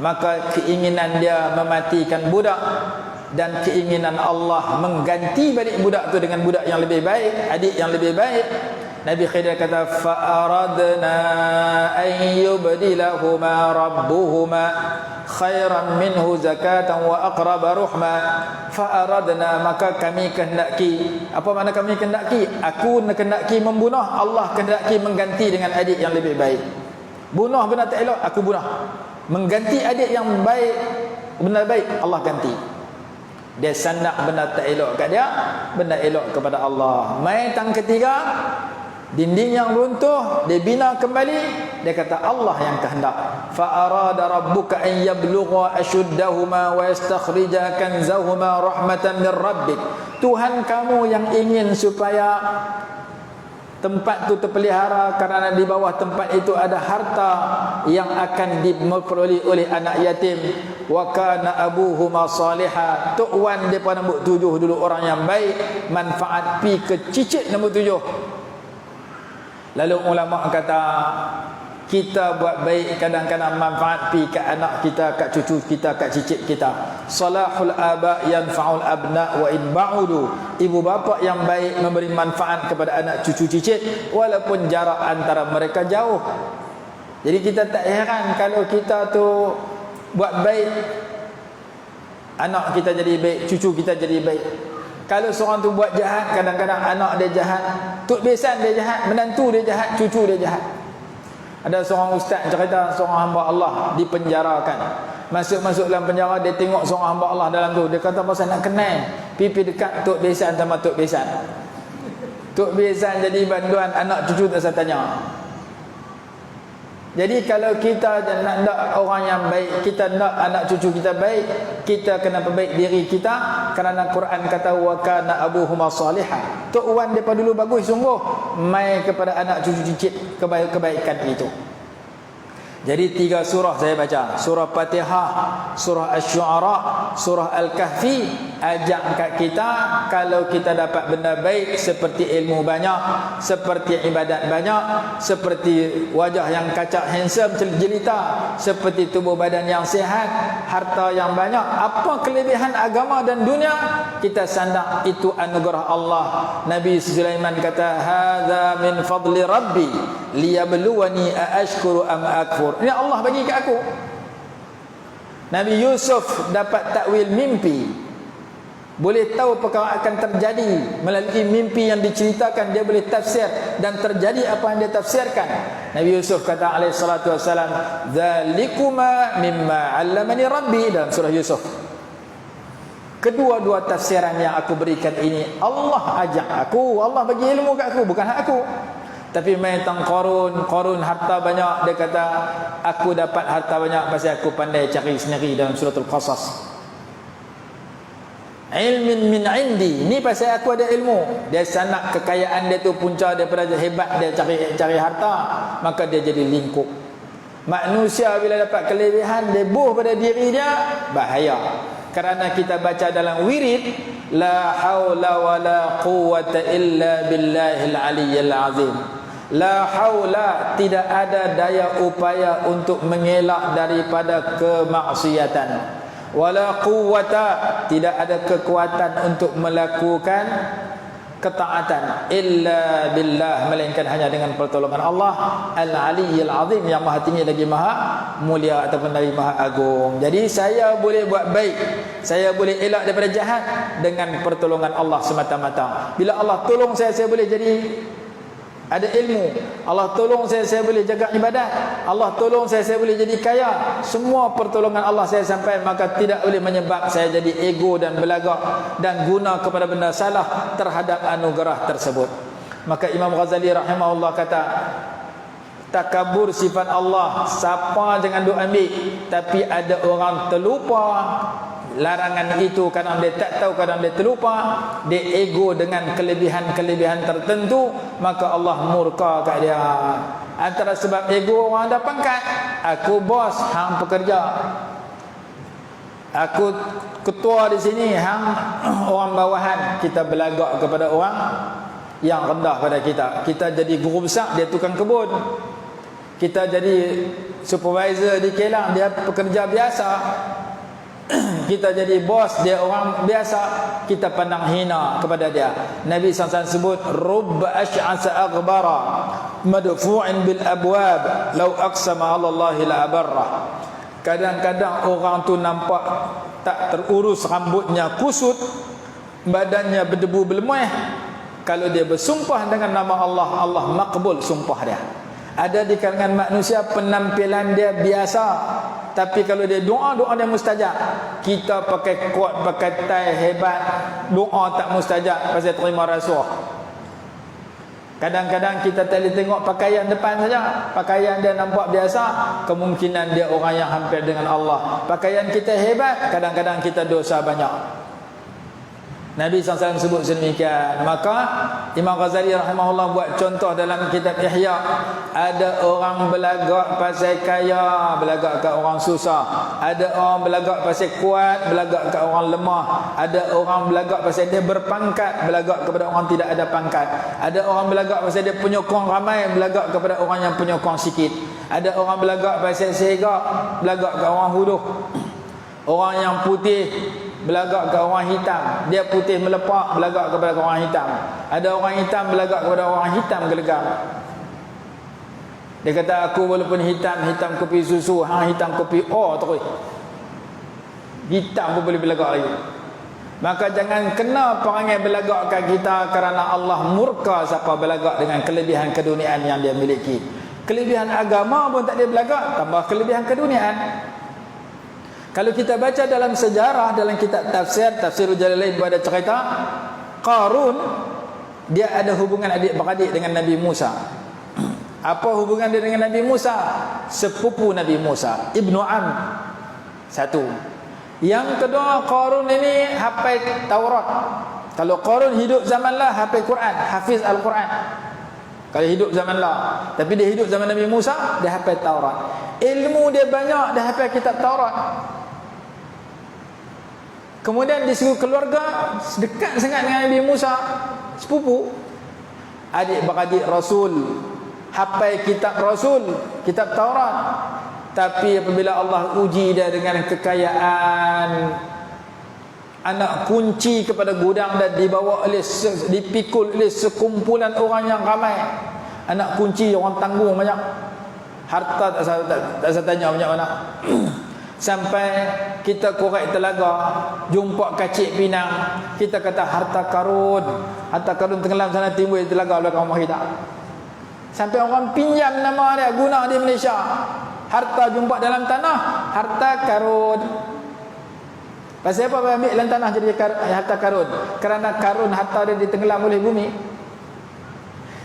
Maka keinginan dia mematikan budak dan keinginan Allah mengganti balik budak tu dengan budak yang lebih baik, adik yang lebih baik. Nabi Khidir kata fa'aradna an yubdilahuma rabbuhuma khairan minhu zakatan wa aqraba ruhma. Fa'aradna, maka kami kehendaki. Apa makna kami kehendaki? Aku kehendaki membunuh, Allah kehendaki mengganti dengan adik yang lebih baik. Bunuh benda tak elok, aku bunuh. Mengganti adik yang baik, benda baik, Allah ganti. Dia sandak benda tak elok kat dia, benda elok kepada Allah. Mai tang ketiga, dinding yang runtuh dia bina kembali, dia kata Allah yang kehendak. Fa arada rabbuka an yablugha ashuddahuma wa yastakhrija kanzahuma rahmatan min rabbik. Tuhan kamu yang ingin supaya tempat itu terpelihara, kerana di bawah tempat itu ada harta yang akan diperoleh oleh anak yatim. Wa kana abuhuma salihah. Tok wan depa nombor 7 dulu orang yang baik, manfaat pi ke cicit nombor 7. Lalu ulama kata kita buat baik kadang-kadang manfaat pi kat anak kita, kat cucu kita, kat cicit kita. Salahul aba yanfa'ul abna wa in ba'udu. Ibu bapa yang baik memberi manfaat kepada anak cucu cicit walaupun jarak antara mereka jauh. Jadi kita tak heran kalau kita tu buat baik, anak kita jadi baik, cucu kita jadi baik. Kalau seorang tu buat jahat, kadang-kadang anak dia jahat, tok besan dia jahat, menantu dia jahat, cucu dia jahat. Ada seorang ustaz cerita seorang hamba Allah dipenjarakan. Masuk dalam penjara, dia tengok seorang hamba Allah dalam tu. Dia kata pasal nak kenal, pipi dekat tok besan sama tok besan. Tok besan jadi banduan, anak cucu tak usah tanya. Jadi kalau kita nak orang yang baik, kita nak anak cucu kita baik, kita kena perbaik diri kita, kerana Quran kata wa kana abuhuma salihah. Tok wan depa dulu bagus sungguh, mai kepada anak cucu cicit kebaikan itu. Jadi 3 surah saya baca, surah Fatihah, surah Asy-Syu'ara, surah Al-Kahfi, ajak kat kita kalau kita dapat benda baik seperti ilmu banyak, seperti ibadat banyak, seperti wajah yang kacak handsome jelita, seperti tubuh badan yang sihat, harta yang banyak, apa kelebihan agama dan dunia, kita sandang itu anugerah Allah. Nabi Sulaiman kata hadza min fadli rabbi liyabluwani aashkuru am akfur. Ini Allah bagi ke aku. Nabi Yusuf dapat takwil mimpi, boleh tahu perkara akan terjadi melalui mimpi yang diceritakan, dia boleh tafsir dan terjadi apa yang dia tafsirkan. Nabi Yusuf kata alaihi salatu wassalam, "Dzalikuma mimma 'allamani rabbi", dalam surah Yusuf. Kedua-dua tafsiran yang aku berikan ini Allah ajak aku, Allah bagi ilmu kat aku, bukan hak aku. Tapi main tentang Qarun harta banyak, dia kata aku dapat harta banyak pasal aku pandai cari sendiri, dalam suratul Qasas. Ilmin min indi, ni pasal aku ada ilmu. Dia sanak kekayaan dia tu punca daripada hebat dia cari harta, maka dia jadi lingkup. Manusia bila dapat kelebihan, dia buh pada diri dia, bahaya. Kerana kita baca dalam wirid, la haula wala quwwata illa billahil aliyyil azim. La haula, tidak ada daya upaya untuk mengelak daripada kemaksiatan. Wala quwwata, tidak ada kekuatan untuk melakukan ketaatan, illa billah, melainkan hanya dengan pertolongan Allah al-aliyyil azim, yang maha tinggi lagi maha mulia ataupun lagi maha agung. Jadi saya boleh buat baik, saya boleh elak daripada jahat dengan pertolongan Allah semata-mata. Bila Allah tolong saya boleh jadi ada ilmu. Allah tolong saya boleh jaga ibadat. Allah tolong saya boleh jadi kaya. Semua pertolongan Allah saya sampai, maka tidak boleh menyebab saya jadi ego dan belagak dan guna kepada benda salah terhadap anugerah tersebut. Maka Imam Ghazali rahimahullah kata, takabur sifat Allah, siapa jangan duk ambil. Tapi ada orang terlupa larangan itu, kadang dia tak tahu, kadang dia terlupa, dia ego dengan kelebihan-kelebihan tertentu, maka Allah murka kat dia. Antara sebab ego, orang ada pangkat, aku bos, hang pekerja, aku ketua di sini, hang orang bawahan. Kita belagak kepada orang yang rendah pada kita. Kita jadi guru besar, dia tukang kebun. Kita jadi supervisor di kilang, dia pekerja biasa. Kita jadi bos, dia orang biasa, kita pandang hina kepada dia. Nabi SAW sebut, rubba ash'asa aghbara madfu'in bil abwab law aqsama 'ala Allahi la abarra. Kadang-kadang orang tu nampak tak terurus, rambutnya kusut, badannya berdebu berlemah. Kalau dia bersumpah dengan nama Allah, Allah makbul sumpah dia. Ada di kalangan manusia penampilan dia biasa, Tapi kalau dia doa dia mustajab. Kita pakai kuat, pakai tai hebat, doa tak mustajab pasal terima rasuah. Kadang-kadang kita tak boleh tengok pakaian depan saja. Pakaian dia nampak biasa, kemungkinan dia orang yang hampir dengan Allah. Pakaian kita hebat, kadang-kadang kita dosa banyak. Nabi SAW sebut sedemikian. Maka Imam Ghazali rahimahullah buat contoh dalam kitab Ihya. Ada orang belagak pasal kaya, belagak kat orang susah. Ada orang belagak pasal kuat, belagak kat orang lemah. Ada orang belagak pasal dia berpangkat, belagak kepada orang tidak ada pangkat. Ada orang belagak pasal dia penyokong ramai, belagak kepada orang yang penyokong sikit. Ada orang belagak pasal segak, belagak kat orang huluh. Orang yang putih belagak ke orang hitam, dia putih melepak, belagak kepada orang hitam. Ada orang hitam belagak kepada orang hitam gelegam. Dia kata, aku walaupun hitam kopi susu, hang hitam kopi terus. Hitam pun boleh belagak lagi. Maka jangan kena perangai belagakkan kita, kerana Allah murka siapa belagak dengan kelebihan keduniaan yang dia miliki. Kelebihan agama pun tak dia belagak, tambah kelebihan keduniaan. Kalau kita baca dalam sejarah, dalam kitab Tafsirul Jalalain ada cerita Qarun, dia ada hubungan adik-beradik dengan Nabi Musa. Apa hubungan dia dengan Nabi Musa? Sepupu Nabi Musa, Ibnu Am. Satu. Yang kedua, Qarun ini hafal Taurat. Kalau Qarun hidup zaman lah, hafal Quran, hafiz Al-Quran. Kalau hidup zaman lah. Tapi dia hidup zaman Nabi Musa, dia hafal Taurat. Ilmu dia banyak, dia hafal kitab Taurat. Kemudian di segi keluarga dekat sangat dengan Nabi Musa, sepupu, adik-beradik Rasul, hafal kitab Rasul, kitab Taurat. Tapi apabila Allah uji dia dengan kekayaan, anak kunci kepada gudang dan dibawa oleh, dipikul oleh sekumpulan orang yang ramai. Anak kunci orang tanggung banyak, harta tak saya tanya banyak mana. Sampai kita korek telaga, jumpa kacik pinang, kita kata harta karun tenggelam sana timbul di telaga belakang rumah kita. Sampai orang pinjam nama dia, guna di Malaysia. Harta jumpa dalam tanah, harta karun. Pasal apa ambil dalam tanah jadi harta karun? Kerana karun harta dia ditenggelam oleh bumi.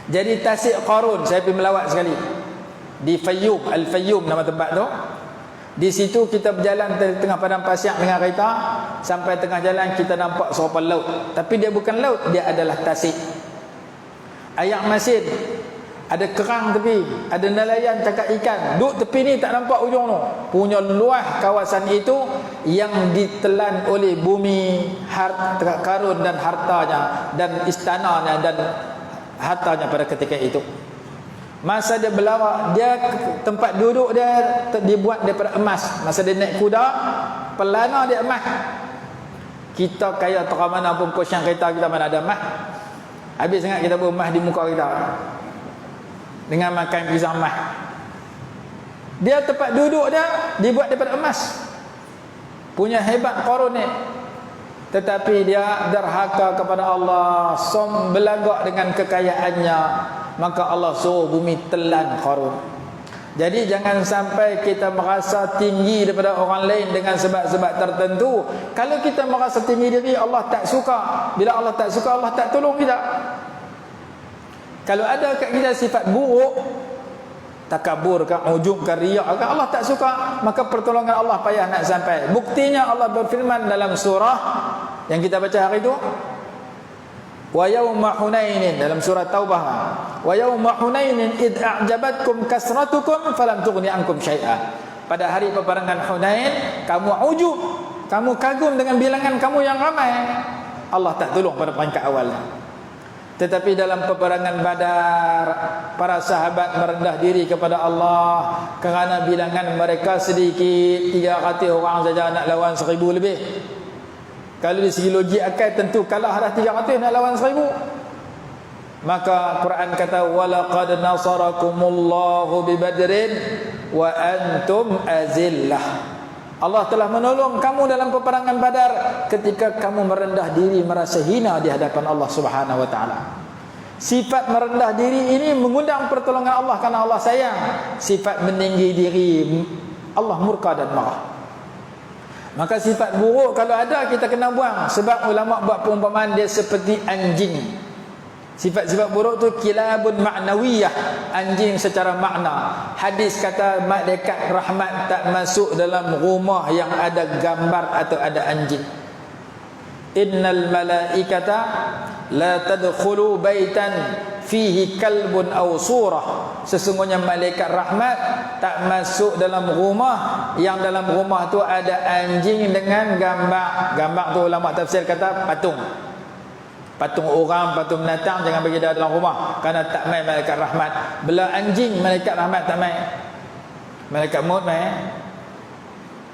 Jadi Tasik Qarun, saya pergi melawat sekali di Fayyum, Al-Fayyum nama tempat tu. Di situ kita berjalan di tengah padang pasir dengan kereta, sampai tengah jalan kita nampak serupan laut. Tapi dia bukan laut, dia adalah tasik. Ayak masin, ada kerang tepi, ada nelayan cakap ikan. Duk tepi ni tak nampak ujung tu. Punya luas kawasan itu yang ditelan oleh bumi, harta karun dan hartanya dan istananya dan hartanya pada ketika itu. Masa dia berlawak, dia tempat duduk dia dibuat daripada emas. Masa dia naik kuda, pelana dia emas. Kita kaya terang mana pun kosong kereta kita mana ada emas. Habis sangat kita beremas di muka kita dengan makan pisang emas. Dia tempat duduk dia dibuat daripada emas. Punya hebat Qarun ni. Tetapi dia derhaka kepada Allah, belagak dengan kekayaannya. Maka Allah suruh bumi telan Qarun. Jadi jangan sampai kita merasa tinggi daripada orang lain dengan sebab-sebab tertentu. Kalau kita merasa tinggi diri, Allah tak suka. Bila Allah tak suka, Allah tak tolong kita. Kalau ada kat kita sifat buruk, takabur ke, ujub ke, riak ke, Allah tak suka, maka pertolongan Allah payah nak sampai. Buktinya Allah berfirman dalam surah yang kita baca hari itu, wa yauma hunainin, dalam surah Taubah, wa yauma hunainin id a'jabatkum kasratukum falam tughni ankum syai'a. Pada hari peperangan Hunain, kamu ujub, kamu kagum dengan bilangan kamu yang ramai, Allah tak tolong pada peringkat awal. Tetapi dalam peperangan Badar, para sahabat merendah diri kepada Allah kerana bilangan mereka sedikit, 300 orang saja nak lawan 1000 lebih. Kalau di segi logik akal tentu kalah dah 300 nak lawan 1000. Maka Quran kata walaqad nasarakumullahu bibadrin wa antum azillah. Allah telah menolong kamu dalam peperangan Badar ketika kamu merendah diri, merasa hina di hadapan Allah Subhanahu wa taala. Sifat merendah diri ini mengundang pertolongan Allah kerana Allah sayang. Sifat meninggi diri, Allah murka dan marah. Maka sifat buruk kalau ada kita kena buang. Sebab ulama buat perumpamaan dia seperti anjing. Sifat-sifat buruk tu kilabun ma'nawiyah, anjing secara makna. Hadis kata malaikat rahmat tak masuk dalam rumah yang ada gambar atau ada anjing. Innal malaikata la tadkhulu baitan fihi kalbun aw surah. Sesungguhnya malaikat rahmat tak masuk dalam rumah yang dalam rumah tu ada anjing dengan gambar. Gambar tu ulama tafsir kata patung. Patung orang, patung binatang jangan bagi dia dalam rumah, kerana tak main malaikat rahmat. Bela anjing malaikat rahmat tak main. Malaikat maut main.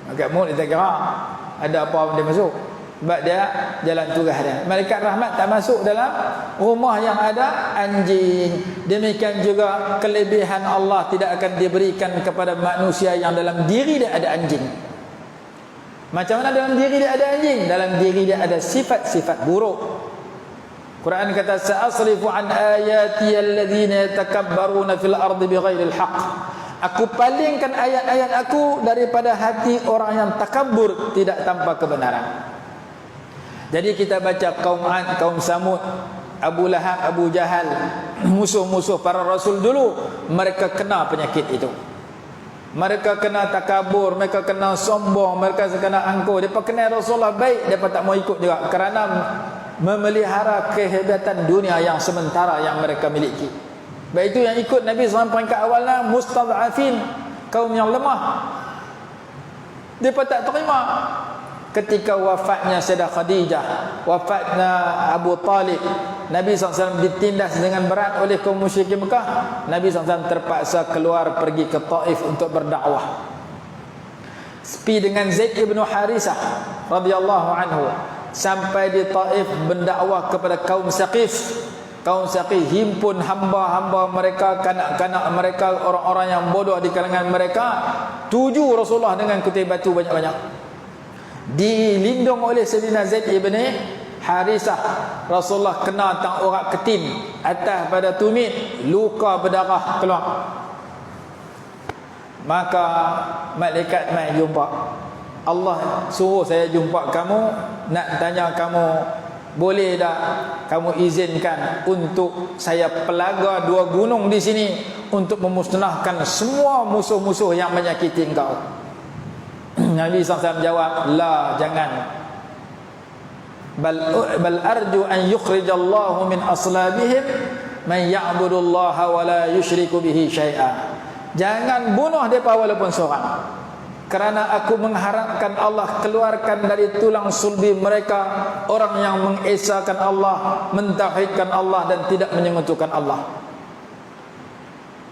Malaikat maut dia tak kira ada apa dia masuk. Sebab dia jalan tugas dia. Malaikat rahmat tak masuk dalam rumah yang ada anjing. Demikian juga kelebihan Allah tidak akan diberikan kepada manusia yang dalam diri dia ada anjing. Macam mana dalam diri dia ada anjing? Dalam diri dia ada sifat-sifat buruk. Quran kata sa'asrifu an ayati alladhina yatakabbaruna fil ardi bighairi alhaq. Aku palingkan ayat-ayat aku daripada hati orang yang takabur tidak tanpa kebenaran. Jadi kita baca kaum Ad, kaum Samud, Abu Lahab, Abu Jahal, musuh-musuh para rasul dulu, mereka kena penyakit itu. Mereka kena takabur, mereka kena sombong, mereka kena angkuh. Mereka kena Rasulullah baik, mereka tak mau ikut juga kerana memelihara kehebatan dunia yang sementara yang mereka miliki. Baik itu yang ikut Nabi SAW peringkat awalnya mustad'afin, kaum yang lemah. Mereka tak terima ketika wafatnya Sayyidah Khadijah, wafatnya Abu Talib. Nabi SAW ditindas dengan berat oleh kaum musyrikin Mekah. Nabi SAW terpaksa keluar pergi ke Taif untuk berdakwah. Sepi dengan Zaid ibn Harisah radhiyallahu anhu, sampai di Taif mendakwah kepada kaum Saqif. Kaum Saqif himpun hamba-hamba mereka, kanak-kanak mereka, orang-orang yang bodoh di kalangan mereka, tuju Rasulullah dengan kutip batu banyak-banyak. Dilindung oleh Sayyidina Zaid ibn Harisah. Rasulullah kena tang urat ketin atas pada tumit, luka berdarah keluar. Maka malaikat mai jumpa. Allah suruh saya jumpa kamu, nak tanya kamu, boleh tak kamu izinkan untuk saya pelaga 2 gunung di sini untuk memusnahkan semua musuh-musuh yang menyakiti engkau? Nabi SAW jawab, la, jangan. Bal arju an yukhrijallahu min aslabihim man ya'budullaha wa la yushriku bihi syai'a. Jangan bunuh mereka walaupun seorang, kerana aku mengharapkan Allah keluarkan dari tulang sulbi mereka orang yang mengesakan Allah, mentauhidkan Allah dan tidak menyekutukan Allah.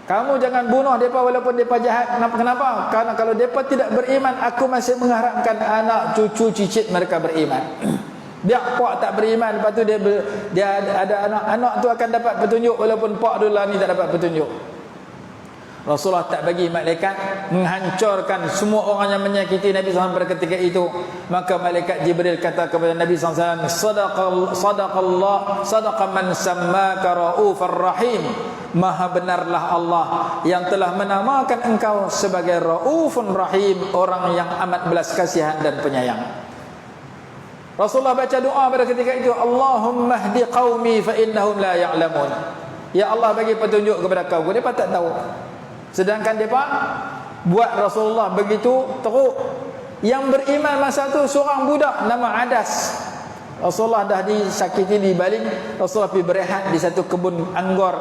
Kamu jangan bunuh mereka walaupun mereka jahat. Kenapa? Karena kalau mereka tidak beriman, aku masih mengharapkan anak, cucu, cicit mereka beriman. Biar pak tak beriman, lepas tu dia ada anak tu akan dapat petunjuk, walaupun pak dulu ni tak dapat petunjuk. Rasulullah tak bagi malaikat menghancurkan semua orang yang menyakiti Nabi SAW pada ketika itu. Maka malaikat Jibril kata kepada Nabi SAW, sadaqa man sammaka raufar rahim. Maha benarlah Allah yang telah menamakan engkau sebagai raufun rahim, orang yang amat belas kasihan dan penyayang. Rasulullah baca doa pada ketika itu, Allahumma hdi qaumi fa innahum la ya'lamun. Ya Allah, bagi petunjuk kepada kaumku, mereka tak tahu. Sedangkan mereka buat Rasulullah begitu teruk. Yang beriman masa tu seorang budak nama Adas. Rasulullah dah disakiti, dibaling. Rasulullah pergi berehat di satu kebun anggur.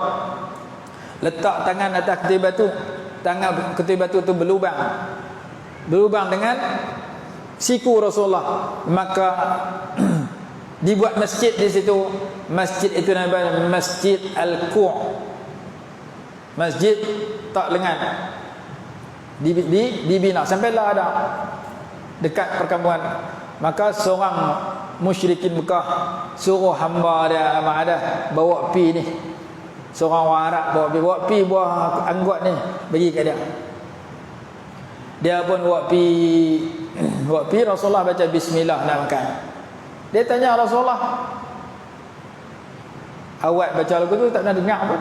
Letak tangan atas ketui batu. Tangan ketui batu tu berlubang. Berlubang dengan siku Rasulullah. Maka dibuat masjid di situ. Masjid itu namanya Masjid Al-Qu'. Masjid tak lengan. Dibina sampailah ada dekat perkampungan. Maka seorang musyrikin Mekah suruh hamba dia ada bawa pi ni. Seorang orang Arab bawa pi buah anggur ni, bagi kat dia. Dia pun bawa pi Rasulullah baca bismillah nak makan. Dia tanya Rasulullah, awak baca lagu tu tak pernah dengar pun.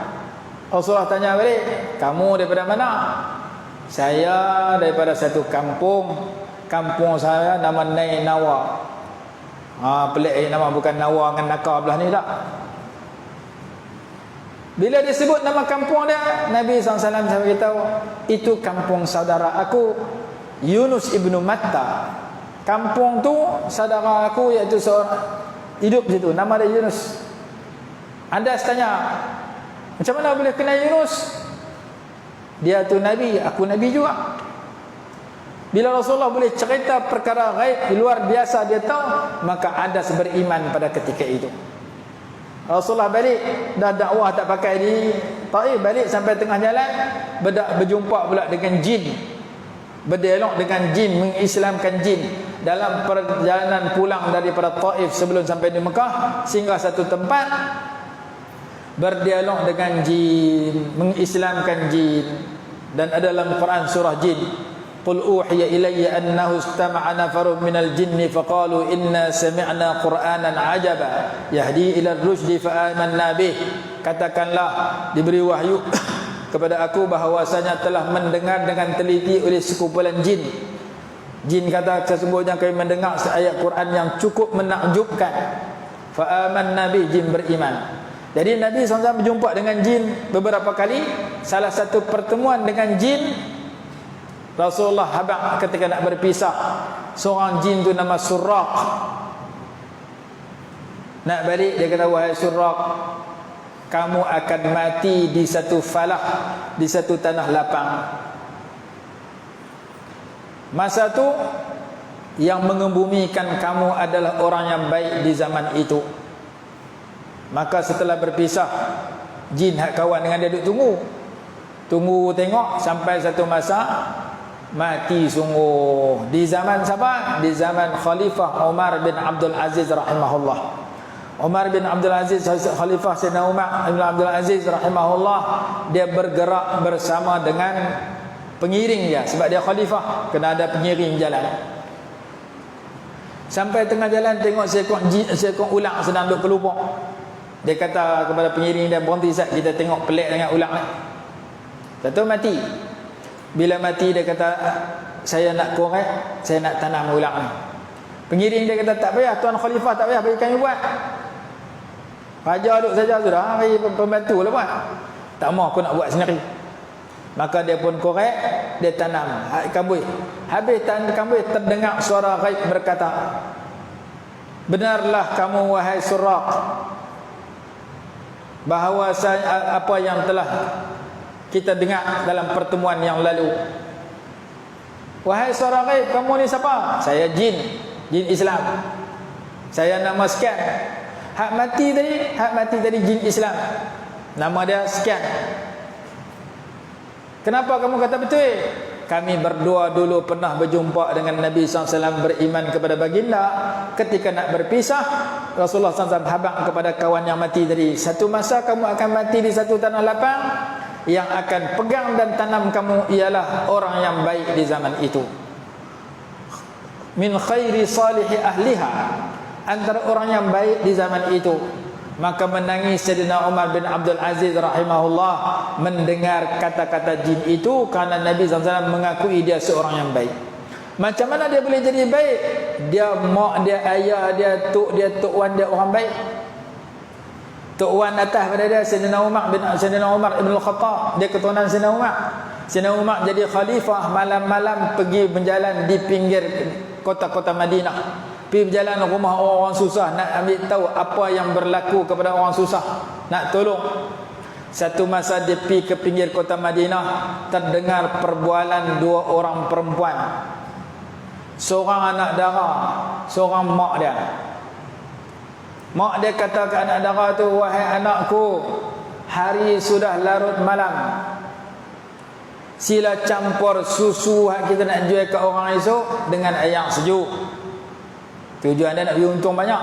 Rasulullah tanya balik, kamu daripada mana? Saya daripada satu kampung saya nama Nainawa. Pelik nama, bukan Nawa dengan Nakar belah ni tak. Bila disebut nama kampung dia, Nabi SAW beritahu, itu kampung saudara aku Yunus ibnu Matta. Kampung tu saudara aku iaitu seorang hidup situ, nama dia Yunus. Anda tanya, macam mana boleh kenal Yunus? Dia tu Nabi, aku Nabi juga. Bila Rasulullah boleh cerita perkara gaib luar biasa dia tahu, maka ada beriman pada ketika itu. Rasulullah balik, dah dakwah tak pakai di Taif, balik sampai tengah jalan, berjumpa pula dengan jin. Berdialog dengan jin, mengislamkan jin. Dalam perjalanan pulang daripada Taif sebelum sampai di Mekah, singgah satu tempat, berdialog dengan jin, mengislamkan jin. Dan ada dalam Quran surah jin, qul uhiya ilayya annahu istama'a nafarun minal jinni faqalu inna sami'na qur'anan ajaba yahdi ila ar-rusydi fa amanna bih. Katakanlah, diberi wahyu kepada aku bahawasanya telah mendengar dengan teliti oleh sekumpulan jin. Jin kata, sesungguhnya kami mendengar ayat Quran yang cukup menakjubkan. Fa amanna bih, jin beriman. Jadi Nabi SAW berjumpa dengan jin beberapa kali. Salah satu pertemuan dengan jin, Rasulullah habaq ketika nak berpisah. Seorang jin tu nama Surraq. Nak balik, dia kata, wahai Surraq, kamu akan mati di satu falah, di satu tanah lapang. Masa tu yang mengembumikan kamu adalah orang yang baik di zaman itu. Maka setelah berpisah, jin hak kawan dengan dia duduk tunggu tengok sampai satu masa mati sungguh. Di zaman siapa? Di zaman Khalifah Umar bin Abdul Aziz rahimahullah. Umar bin Abdul Aziz, Khalifah Sayyidina Umar bin Abdul Aziz rahimahullah, dia bergerak bersama dengan pengiring dia. Sebab dia khalifah, kena ada pengiring jalan. Sampai tengah jalan tengok seekor ular sedang duduk kelupuk. Dia kata kepada pengiring dia, berhenti sat, kita tengok pelik dengan ular ni. Satu mati. Bila mati dia kata, saya nak korek, saya nak tanam ular ni. Pengiring dia kata, tak payah tuan khalifah, tak payah, bagi kami buat. Raja duduk saja sudah, bagi pembantu lah buat. Tak mahu, aku nak buat sendiri. Maka dia pun korek, dia tanam kambui. Habis tanam kambui, terdengar suara gaib berkata, benarlah kamu wahai Surraq, bahawa apa yang telah kita dengar dalam pertemuan yang lalu. Wahai suara gaib, kamu ni siapa? Saya jin Islam. Saya nama sekian. Hak mati tadi jin Islam. Nama dia sekian. Kenapa kamu kata betul? Kami berdua dulu pernah berjumpa dengan Nabi SAW, beriman kepada baginda. Ketika nak berpisah, Rasulullah SAW habaq kepada kawan yang mati tadi, satu masa kamu akan mati di satu tanah lapang. Yang akan pegang dan tanam kamu ialah orang yang baik di zaman itu. Min khairi salihi ahliha, antara orang yang baik di zaman itu. Maka menangis Sayyidina Umar bin Abdul Aziz rahimahullah mendengar kata-kata jin itu, kerana Nabi SAW mengakui dia seorang yang baik. Macam mana dia boleh jadi baik? Dia mak dia, ayah dia, tok wan dia orang baik. Tok wan atas pada dia Sayyidina Umar ibn al-Khattab, dia keturunan Sayyidina Umar. Sayyidina Umar jadi khalifah, malam-malam pergi berjalan di pinggir kota-kota Madinah, pergi berjalan rumah orang-orang susah, nak ambil tahu apa yang berlaku kepada orang susah, nak tolong. Satu masa dia pergi ke pinggir kota Madinah, terdengar perbualan dua orang perempuan. Seorang anak dara, seorang mak dia. Mak dia kata ke anak dara tu, wahai anakku, hari sudah larut malam, sila campur susu yang kita nak jual ke orang esok dengan air sejuk. Tujuan dia nak beri untung banyak.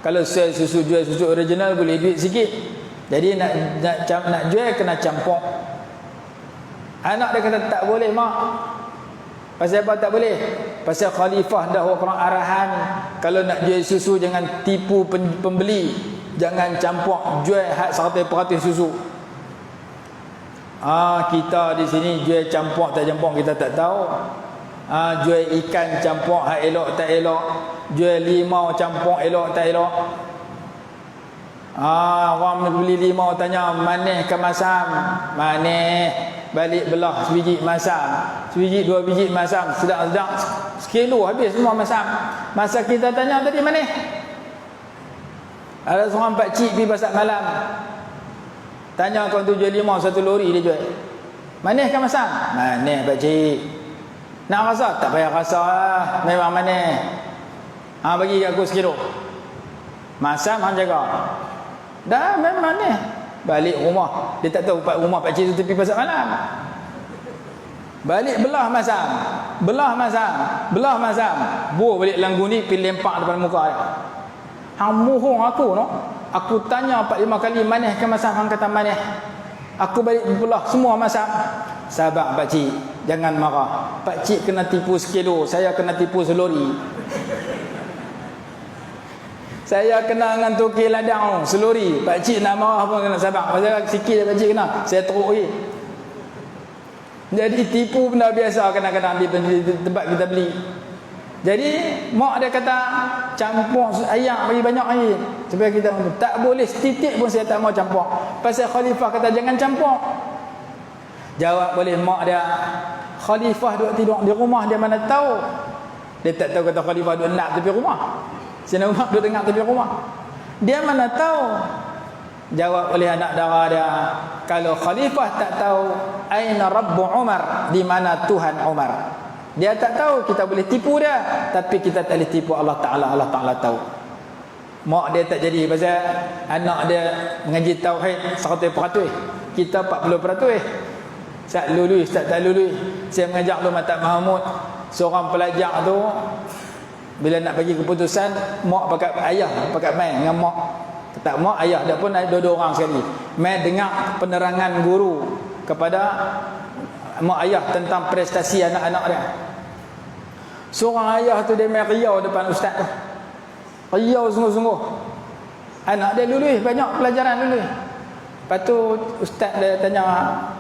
Kalau jual susu original boleh duit sikit. Jadi nak jual kena campur. Anak dia kata, tak boleh mak. Pasal apa tak boleh? Pasal khalifah dah orang arahan, kalau nak jual susu jangan tipu pembeli, jangan campur, jual hak 100% susu. Kita di sini jual campur tak campur kita tak tahu. Jual ikan campur hak elok tak elok, jual limau campur elok tak elok. Orang beli limau tanya manis ke masam? Manis. Balik belah sebiji masam, sebiji dua biji masam, sedap-sedap sekilo habis semua masam. Masa kita tanya tadi manis, ada seorang pakcik pergi pasar malam, tanya kau tu jual limau satu lori dia jual. Manis ke masam? Manis pakcik. Nak rasa? Tak payah rasa lah, memang manis. Bagi aku sekilo. Masam hang jaga. Dah memang manis. Balik rumah, dia tak tahu rumah pakcik tu tepi pasar malam. Balik belah masam, belah masam, belah masam. Buah balik langgu ni pergi lempak depan muka dia. Hang muhung aku no. Aku tanya 4-5 kali manis ke masam, hang kata manis. Aku balik belah semua masam. Sabar pakcik, jangan marah. Pakcik kena tipu sekilo, saya kena tipu selori. Saya kena dengan toki ladang seluri. Pakcik nak marah pun kena sabar. Pasal sikit dah pakcik kena, saya teruk lagi. Jadi tipu benda biasa kadang-kadang di tempat kita beli. Jadi mak dia kata campur ayam bagi banyak air supaya kita tak boleh setitik pun saya tak mau campur. Pasal khalifah kata jangan campur. Jawab boleh mak dia, khalifah duduk tidur di rumah, dia mana tahu. Dia tak tahu kata khalifah duduk nak tepi rumah. Sina Umar duduk dengar tepi rumah. Dia mana tahu. Jawab oleh anak dara dia, kalau khalifah tak tahu aina Rabbu Umar, di mana Tuhan Umar. Dia tak tahu, kita boleh tipu dia, tapi kita tak boleh tipu Allah Ta'ala. Allah Ta'ala tahu. Mak dia tak jadi pasal anak dia mengaji tauhid 100%, kita 40%. Tak lulus, tak lulus. Saya mengajar lu Matak Mahmud, seorang pelajar tu bila nak bagi keputusan, mak pakat ayah pakat main dengan mak. Kata mak ayah dia pun ada dua orang sekali. Main dengar penerangan guru kepada mak ayah tentang prestasi anak-anak dia. Seorang ayah tu dia main riau depan ustaz tu. Riau sungguh-sungguh. Anak dia lulus, banyak pelajaran lulus. Lepas tu ustaz dia tanya,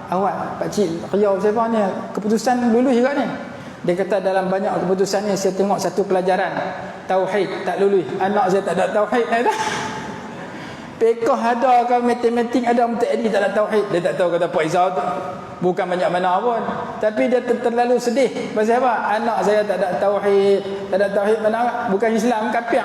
awak pakcik riau siapa ni? Keputusan lulus juga ni? Dia kata dalam banyak keputusan ni saya tengok satu pelajaran tauhid tak lulus. Anak saya tak ada tauhid dah. Pekoh ada ke matematik ada, mutaaddi tak ada tauhid. Dia tak tahu kata Pak Isa tu bukan banyak mana pun. Tapi dia terlalu sedih. Pasal apa? Anak saya tak ada tauhid. Tak ada tauhid mana? Bukan Islam, kafir.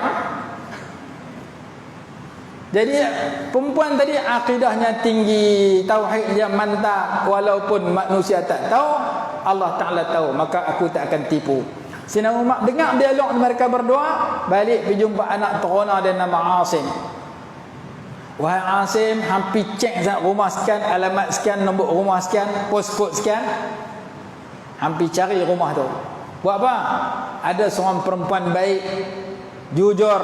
Jadi perempuan tadi akidahnya tinggi, tauhid dia mantap, walaupun manusia tak tahu, Allah Ta'ala tahu, maka aku tak akan tipu. Sina Umar dengar dialog mereka berdua, balik pergi jumpa anak terona dia nama Asim. Wahai Asim, hampir cek rumah sekian, alamat sekian, nombor rumah sekian, postcode sekian. Hampir cari rumah tu. Buat apa? Ada seorang perempuan baik, jujur,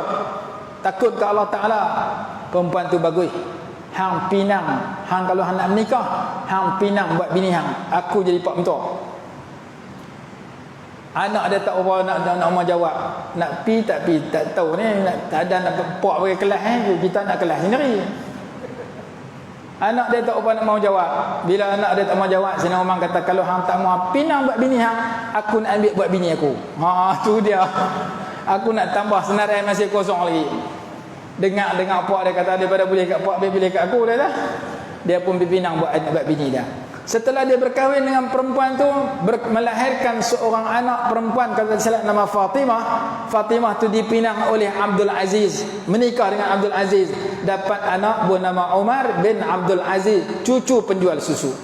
takut ke Allah Ta'ala. Perempuan tu bagus. Hang pinang, hang kalau hang nak menikah, hang pinang buat bini hang. Aku jadi pak mentua. Anak dia tak apa nak mau jawab. Nak pi tak pi, tak tahu ni, nak tak ada nak pak bagi kelas kita nak kelas sendiri. Anak dia tak apa nak mau jawab. Bila anak dia tak mau jawab, Sayyidina Umar kata kalau hang tak mau pinang buat bini hang, aku nak ambil buat bini aku. Tu dia. Aku nak tambah senarai masih kosong lagi. Dengar pak dia kata daripada boleh kat pak boleh kat aku dah. Dia pun berpinang buat bini dia. Setelah dia berkahwin dengan perempuan tu, melahirkan seorang anak perempuan, kalau tidak salah nama Fatimah. Fatimah tu dipinang oleh Abdul Aziz, menikah dengan Abdul Aziz, dapat anak bernama Umar bin Abdul Aziz, cucu penjual susu.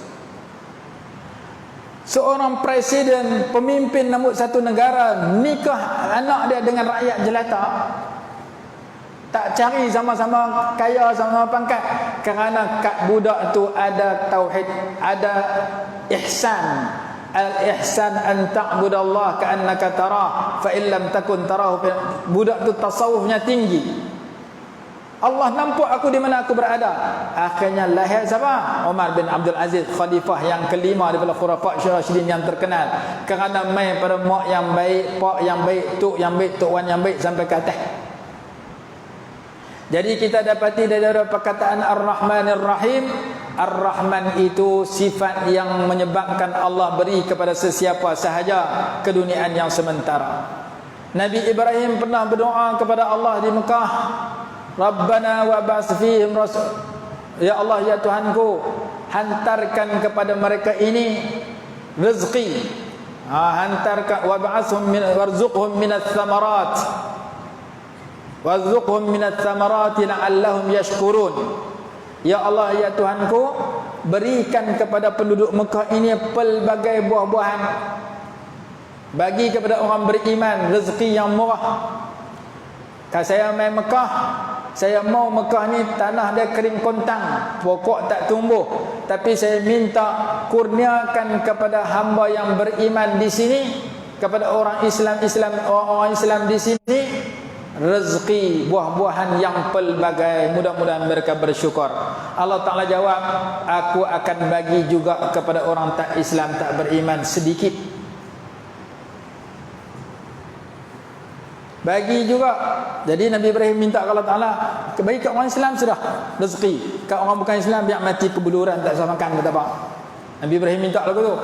Seorang presiden, pemimpin nombor satu negara, nikah anak dia dengan rakyat jelata. Tak cari sama-sama kaya, sama-sama pangkat. Kerana kat budak tu ada tauhid, ada ihsan. Al-ihsan an ta'budallah ka'annaka tarah fa in lam takun tarahu. Budak tu tasawufnya tinggi. Allah nampak aku di mana aku berada. Akhirnya lahir siapa? Umar bin Abdul Aziz, khalifah yang kelima daripada khulafa' Rasyidin yang terkenal. Kerana main pada mak yang baik, pak yang baik, tok yang baik, tok wan yang baik sampai ke atas. Jadi kita dapati dari perkataan Ar-Rahmanir Rahim, Ar-Rahman itu sifat yang menyebabkan Allah beri kepada sesiapa sahaja keduniaan yang sementara. Nabi Ibrahim pernah berdoa kepada Allah di Mekah, Rabbana wa ba'ats fihim rasul. Ya Allah, ya Tuhanku, hantarkan kepada mereka ini rezeki. Hantarkan wa ba'athhum min warzuqhum minats thamarat. Warzuqhum minats thamarat la'allahum yashkurun. Ya Allah, ya Tuhanku, berikan kepada penduduk Mekah ini pelbagai buah-buahan. Bagi kepada orang beriman rezeki yang murah. Kalau saya main Mekah, saya mau Mekah ni tanah dia kering kontang, pokok tak tumbuh, tapi saya minta kurniakan kepada hamba yang beriman di sini, kepada orang Islam di sini, rezeki buah-buahan yang pelbagai, mudah-mudahan mereka bersyukur. Allah Ta'ala jawab, aku akan bagi juga kepada orang tak Islam, tak beriman sedikit. Bagi juga. Jadi Nabi Ibrahim minta Allah Ta'ala, bagi kat orang Islam sudah rezeki, kat orang bukan Islam biar mati kebuluran, tak usah makan, kata apa. Nabi Ibrahim minta lagu tu.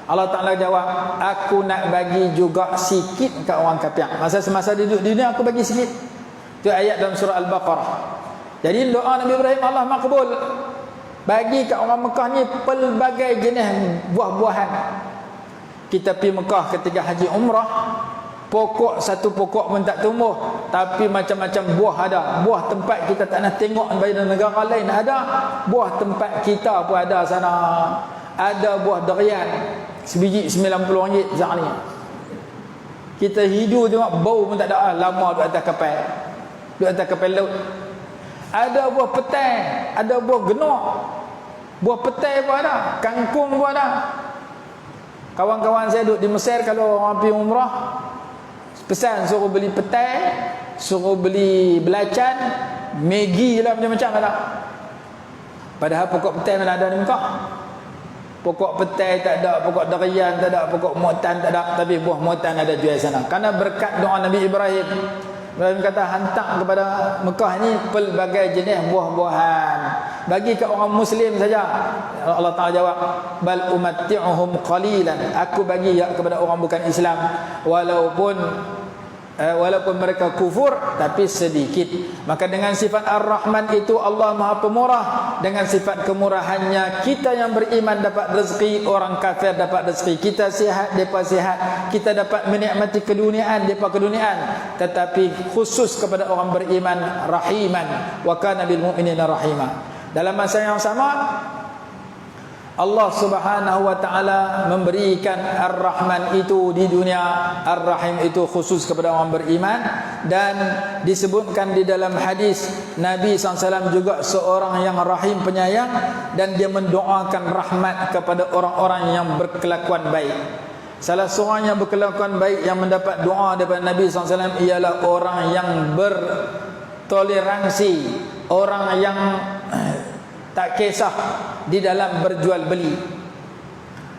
Allah Ta'ala jawab, aku nak bagi juga sikit kat orang kafir. Masa semasa duduk di dunia aku bagi sikit. Itu ayat dalam surah Al-Baqarah. Jadi doa Nabi Ibrahim Allah makbul. Bagi kat orang Mekah ni pelbagai jenis buah-buahan. Kita pergi Mekah ketika haji umrah, pokok satu pokok pun tak tumbuh, tapi macam-macam buah ada. Buah tempat kita tak nak tengok di negara lain ada, buah tempat kita pun ada sana. Ada buah durian sebiji RM90 sekarang ni. Kita hidu tengok bau pun tak ada, lama duduk atas kapal, duduk atas kapal laut. Ada buah petai, ada buah genok, buah petai pun ada, kangkung pun ada. Kawan-kawan saya duduk di Mesir, kalau orang pergi umrah pesan suruh beli petai, suruh beli belacan, Maggi lah macam-macam ada. Padahal pokok petai mana ada di Mekah. Pokok petai tak ada, pokok durian tak ada, pokok mu'tan tak ada, tapi buah mu'tan ada jual sana. Karena berkat doa Nabi Ibrahim. Ibrahim kata hantar kepada Mekah ni pelbagai jenis buah-buahan. Bagi ke orang Muslim saja. Allah Ta'ala jawab, bal umatti'uhum qalilan. Aku bagi ya kepada orang bukan Islam, walaupun mereka kufur, tapi sedikit. Maka dengan sifat Ar-Rahman itu Allah Maha Pemurah. Dengan sifat kemurahannya, kita yang beriman dapat rezeki, orang kafir dapat rezeki. Kita sihat, mereka sihat. Kita dapat menikmati keduniaan, mereka keduniaan. Tetapi khusus kepada orang beriman, Rahiman. Wa kana bil mu'minina rahima. Dalam masa yang sama, Allah Subhanahu wa ta'ala memberikan Ar-Rahman itu di dunia, Ar-Rahim itu khusus kepada orang beriman. Dan disebutkan di dalam hadis, Nabi SAW juga seorang yang rahim, penyayang, dan dia mendoakan rahmat kepada orang-orang yang berkelakuan baik. Salah seorang yang berkelakuan baik yang mendapat doa daripada Nabi SAW ialah orang yang bertoleransi, orang yang tak kisah di dalam berjual beli,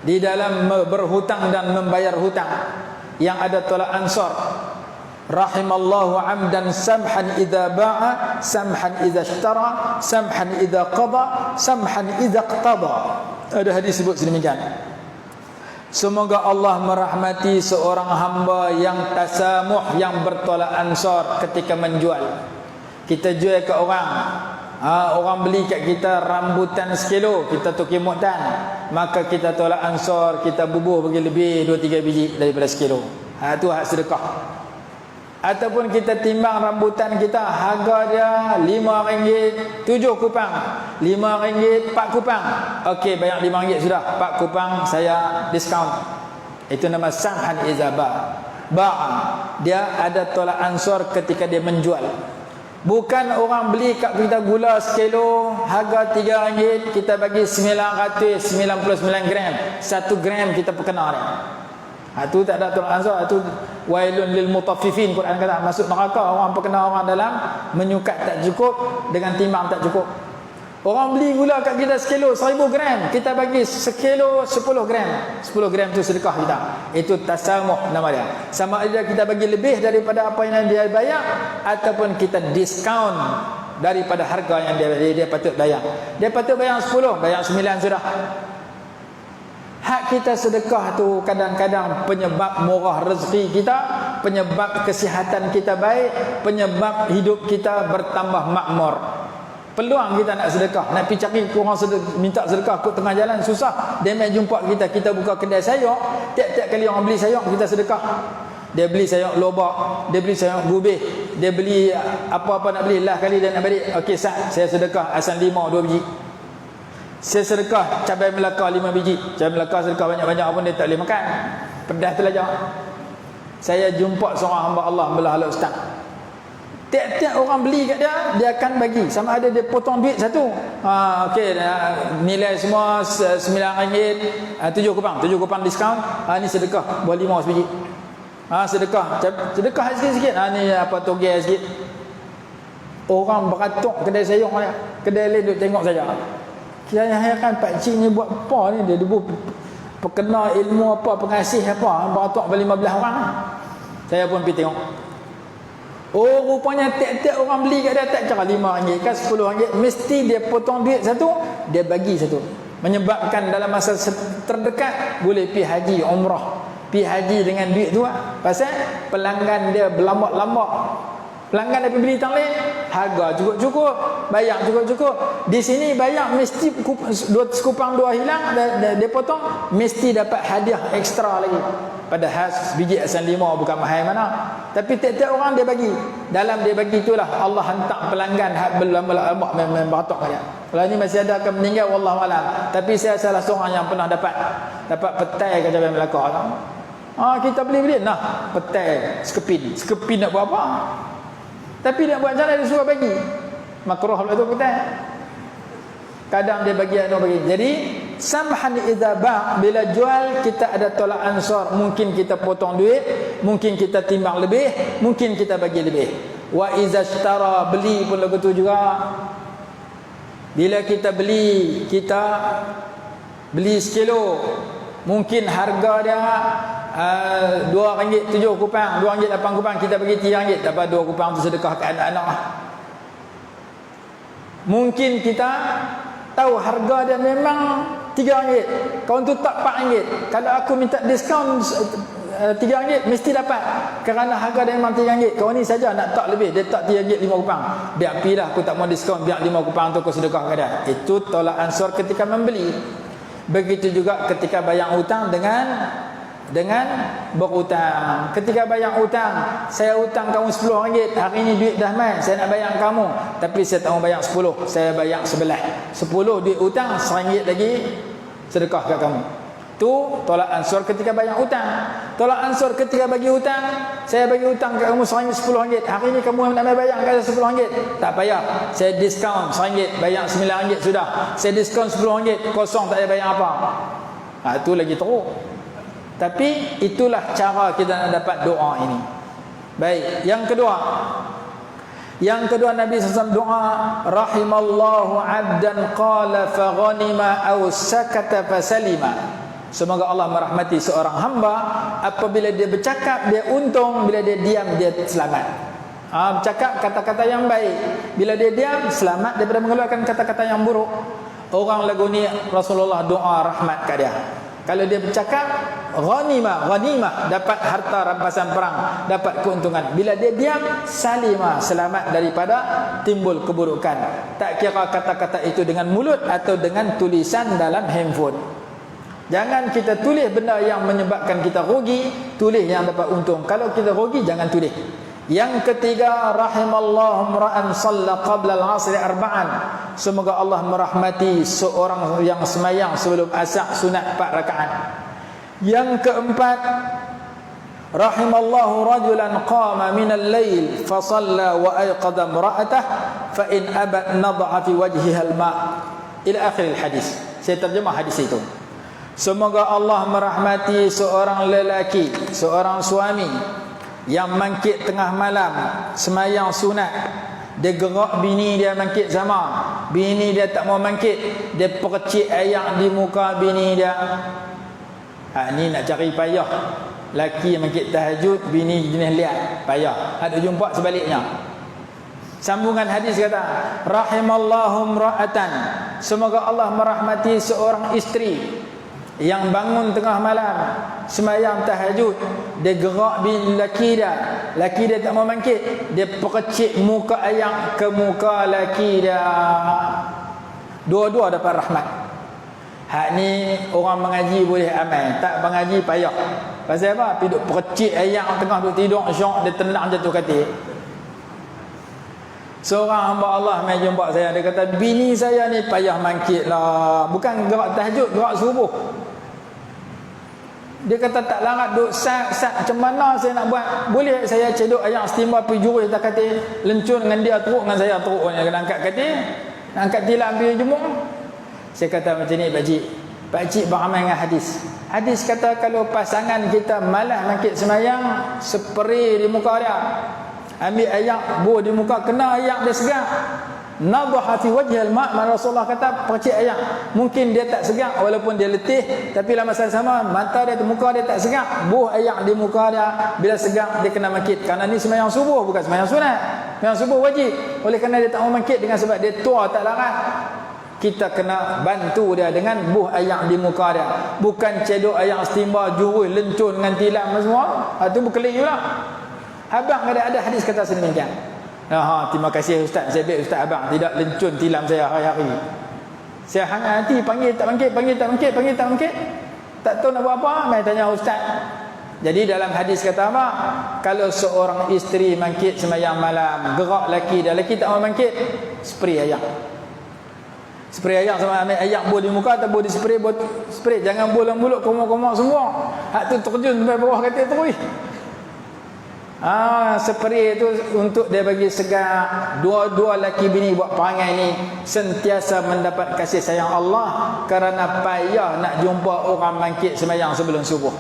di dalam berhutang dan membayar hutang, yang ada tolak ansor. Rahimallahu amdan samhan idza ba'a, samhan idza ishtara, samhan idza qada, samhan idza iqtada. Ada hadis sebut sedemikian. Semoga Allah merahmati seorang hamba yang tasamuh, yang bertolak ansor ketika menjual. Kita jual ke orang, orang beli kat kita rambutan sekilo, kita tukar mu'tan, maka kita tolak ansor, kita bubuh bagi lebih 2-3 biji daripada sekilo. Itu hak sedekah. Ataupun kita timbang rambutan kita, harga dia RM5 7 kupang, RM5 4 kupang. Okey, bayar RM5 sudah, 4 kupang saya diskaun. Itu nama samhan izaba. Dia ada tolak ansor ketika dia menjual. Bukan orang beli kat kita gula sekilo harga RM3, kita bagi 999 gram, 1 gram kita perkena dia. Itu tak ada tolak ansor. Itu wailun lil mutaffifin, Quran kata, masuk neraka orang perkena orang dalam menyukat tak cukup dengan timbang tak cukup. Orang beli gula kat kita sekilo 1000 gram, kita bagi sekilo 10 gram. 10 gram tu sedekah kita. Itu tasamuh nama dia. Sama ada kita bagi lebih daripada apa yang dia bayar, ataupun kita diskaun daripada harga yang dia patut bayar. Dia patut bayar 10, bayar 9 sudah. Hak kita sedekah tu kadang-kadang penyebab murah rezeki kita, penyebab kesihatan kita baik, penyebab hidup kita bertambah makmur. Peluang kita nak sedekah, nak pergi cari orang minta sedekah kat tengah jalan susah. Dia mai jumpa kita buka kedai sayur, tiap-tiap kali orang beli sayur kita sedekah. Dia beli sayur lobak, dia beli sayur gubih, dia beli apa-apa nak beli, lah kali dia nak balik. Okey Sat, saya sedekah asam limau 2 biji. Saya sedekah cabai Melaka 5 biji. Cabai Melaka sedekah banyak-banyak pun dia tak boleh makan. Pedas terlajak. Saya jumpa seorang hamba Allah belah ala ustaz. Tiap-tiap orang beli kat dia, dia akan bagi. Sama ada dia potong duit satu. Okey, nilai semua RM9, 7 kupang diskaun. Ni sedekah, buat 5 sebiji. Sedekah sikit-sikit. Ni apa togel sikit. Orang beratuk kedai sayur ni. Kedai lain duk tengok saja. Kira-kira kan Pak Cik ni buat apa ni? Dia perkena ilmu apa, pengasih apa, beratuk 15 orang. Saya pun pergi tengok. Oh, rupanya tiap-tiap orang beli kat dia tak kira RM5 kan RM10, mesti dia potong duit satu, dia bagi satu. Menyebabkan dalam masa terdekat boleh pergi haji, umrah. Pergi haji dengan duit tu pasal pelanggan dia berlambak-lambak. Pelanggan dia beli tang lain, harga cukup-cukup, bayar cukup-cukup. Di sini bayar mesti sekupang 2 hilang, dia potong, mesti dapat hadiah ekstra lagi. Padahal biji asam limau bukan mahal mana. Tapi tiap-tiap orang dia bagi. Dalam dia bagi itulah Allah hantar pelanggan hak berlambak-lambak memang beratok dia. Kalau ni masih ada akan meninggal wallahu alam. Tapi saya salah seorang yang pernah dapat petai kat Cabai Melaka. Kita beli nah, petai sekepin nak buat apa? Tapi nak buat cara dia suruh bagi. Makruh pula tu petai. Kadang dia bagi, ada bagi. Jadi samhan idza ba' bila jual kita ada tolak ansar, mungkin kita potong duit, mungkin kita timbang lebih, mungkin kita bagi lebih. Wa idza ishtara, beli pun lagu tu juga. Bila kita beli sekilo, mungkin harga dia RM2 7 kupang, RM2 8 kupang, kita bagi RM3, dapat 2 kupang tu sedekah ke anak-anak. Mungkin kita tahu harga dia memang RM3, kawan tu tak RM4. Kalau aku minta diskaun RM3 mesti dapat, kerana harga dia memang RM3. Kawan ni saja nak tak lebih, dia tak RM3 5 kupang. Biar pilah, aku tak mau diskaun, biar 5 kupang tu aku sedekah ke dia. Itu tolak ansur ketika membeli. Begitu juga ketika bayar hutang dengan berhutang. Ketika bayar hutang, saya hutang kamu RM10, hari ni duit dah mai, saya nak bayar kamu, tapi saya tak mau bayar 10, saya bayar 11. 10 duit hutang, RM1 lagi sedekah kat kamu. Tu tolak ansur ketika bayar hutang. Tolak ansur ketika bagi hutang, saya bagi hutang kat kamu RM10, hari ni kamu nak mai bayar kat saya RM10, tak payah, saya diskaun RM1, bayar RM9 sudah. Saya diskaun RM10, kosong, tak payah bayar apa. Tu lagi teruk. Tapi itulah cara kita nak dapat doa ini. Baik, yang kedua Nabi SAW doa, rahimallahu 'abdan qala fa ghanima aw sakata fa salima. Semoga Allah merahmati seorang hamba apabila dia bercakap dia untung, bila dia diam dia selamat. Bercakap kata-kata yang baik, bila dia diam selamat daripada mengeluarkan kata-kata yang buruk. Orang lagu ni Rasulullah doa rahmat kat dia. Kalau dia bercakap ghanimah, dapat harta rampasan perang, dapat keuntungan. Bila dia diam, salimah, selamat daripada timbul keburukan. Tak kira kata-kata itu dengan mulut atau dengan tulisan dalam handphone. Jangan kita tulis benda yang menyebabkan kita rugi, tulis yang dapat untung. Kalau kita rugi, jangan tulis. Yang ketiga, rahimallahu ra'an shalla qabla al-'asri arba'an. Semoga Allah merahmati seorang yang semayang sebelum asar sunat 4 rakaat. Yang keempat, rahimallahu rajulan qama min al-lail fa shalla wa ayqadha imra'atah fa in abat nadha fi wajhiha al-ma' ila akhir al-hadis. Saya terjemah hadis itu. Semoga Allah merahmati seorang lelaki, seorang suami yang mangkit tengah malam semayang sunat, dia gerak bini dia mangkit sama, bini dia tak mau mangkit, dia percik air di muka bini dia. Ni nak cari payah. Laki yang mangkit tahajud, bini jenis lihat, payah. Ada jumpa sebaliknya. Sambungan hadis kata, rahimallahu imra'atan, semoga Allah merahmati seorang isteri yang bangun tengah malam sembahyang tahajud, dia gerak bin laki dia tak mau bangkit, dia percik muka ayam ke muka laki dia, dua-dua dapat rahmat. Hak ni orang mengaji boleh amal, tak mengaji payah. Pasal apa? Duduk percik ayam tengah duduk tidur syok, dia tenang jatuh katil. Seorang hamba Allah mai jumpa saya, dia kata, bini saya ni payah bangkit lah, bukan gerak tahajud, gerak subuh. Dia kata tak larat duk sat macam mana saya nak buat? Boleh saya cedok ayam stimba pergi jurus atas katil, lencun dengan dia teruk dengan saya teruk, kena angkat katil, angkat tilam pergi jemur. Saya kata macam ni pakcik beramal dengan hadis. Hadis kata kalau pasangan kita malas bangkit sembahyang, spray di muka dia, ambil ayak buh di muka, kena ayak dia segar, nadhaha fi wajhil ma'. Rasulullah kata percik ayak, mungkin dia tak segar walaupun dia letih, tapi dalam masa sama mata dia, muka dia tak segar, buh ayak di muka dia, bila segar dia kena bangkit. Kerana ni sembahyang subuh, bukan sembahyang sunat. Sembahyang subuh wajib. Oleh kerana dia tak mau bangkit dengan sebab dia tua tak larat, kita kena bantu dia dengan buh ayak di muka dia, bukan cedok ayak stimba jurus lencun dengan tilam semua. Itu berkeling juga. Abang ada hadis kata sedemikian. Terima kasih ustaz, saya baik ustaz abang tidak lencun tilam saya hari-hari. Saya hangat hati, panggil tak bangkit, tak tahu nak buat apa, mai tanya ustaz. Jadi dalam hadis kata apa? Kalau seorang isteri bangkit sembahyang malam, gerak laki tak mau bangkit, spray ayak. Spray ayak sama ambil ayak buh di muka atau buh di spray, jangan buh dalam mulut, komok-komok semua. Hak tu terjun sampai bawah katil terus. Spray itu untuk dia bagi segar. Dua-dua laki bini buat perangai ni sentiasa mendapat kasih sayang Allah, kerana payah nak jumpa orang bangkit sembahyang sebelum subuh.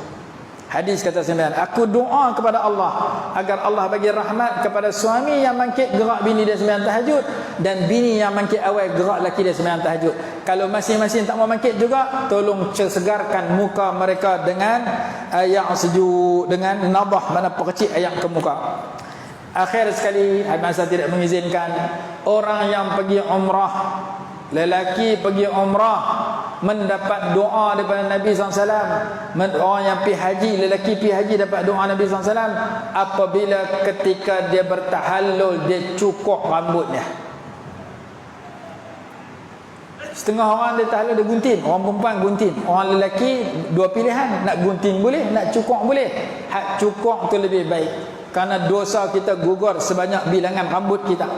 Hadis kata sembilan, aku doa kepada Allah agar Allah bagi rahmat kepada suami yang bangkit gerak bini dia sembahyang tahajud, dan bini yang bangkit awal gerak laki dia sembahyang tahajud. Kalau masing-masing tak mau bangkit juga, tolong segarkan muka mereka dengan ayak sejuk, dengan nadah, mana percik ayak ke muka. Akhir sekali, masa tidak mengizinkan, orang yang pergi umrah, lelaki pergi umrah mendapat doa daripada Nabi SAW. Orang yang pergi haji, lelaki pergi haji dapat doa Nabi SAW apabila ketika dia bertahallul, dia cukur rambutnya. Setengah orang dia tahallul dia gunting, orang perempuan gunting, orang lelaki dua pilihan, nak gunting boleh, nak cukur boleh. Hak cukur tu lebih baik, kerana dosa kita gugur sebanyak bilangan rambut kita.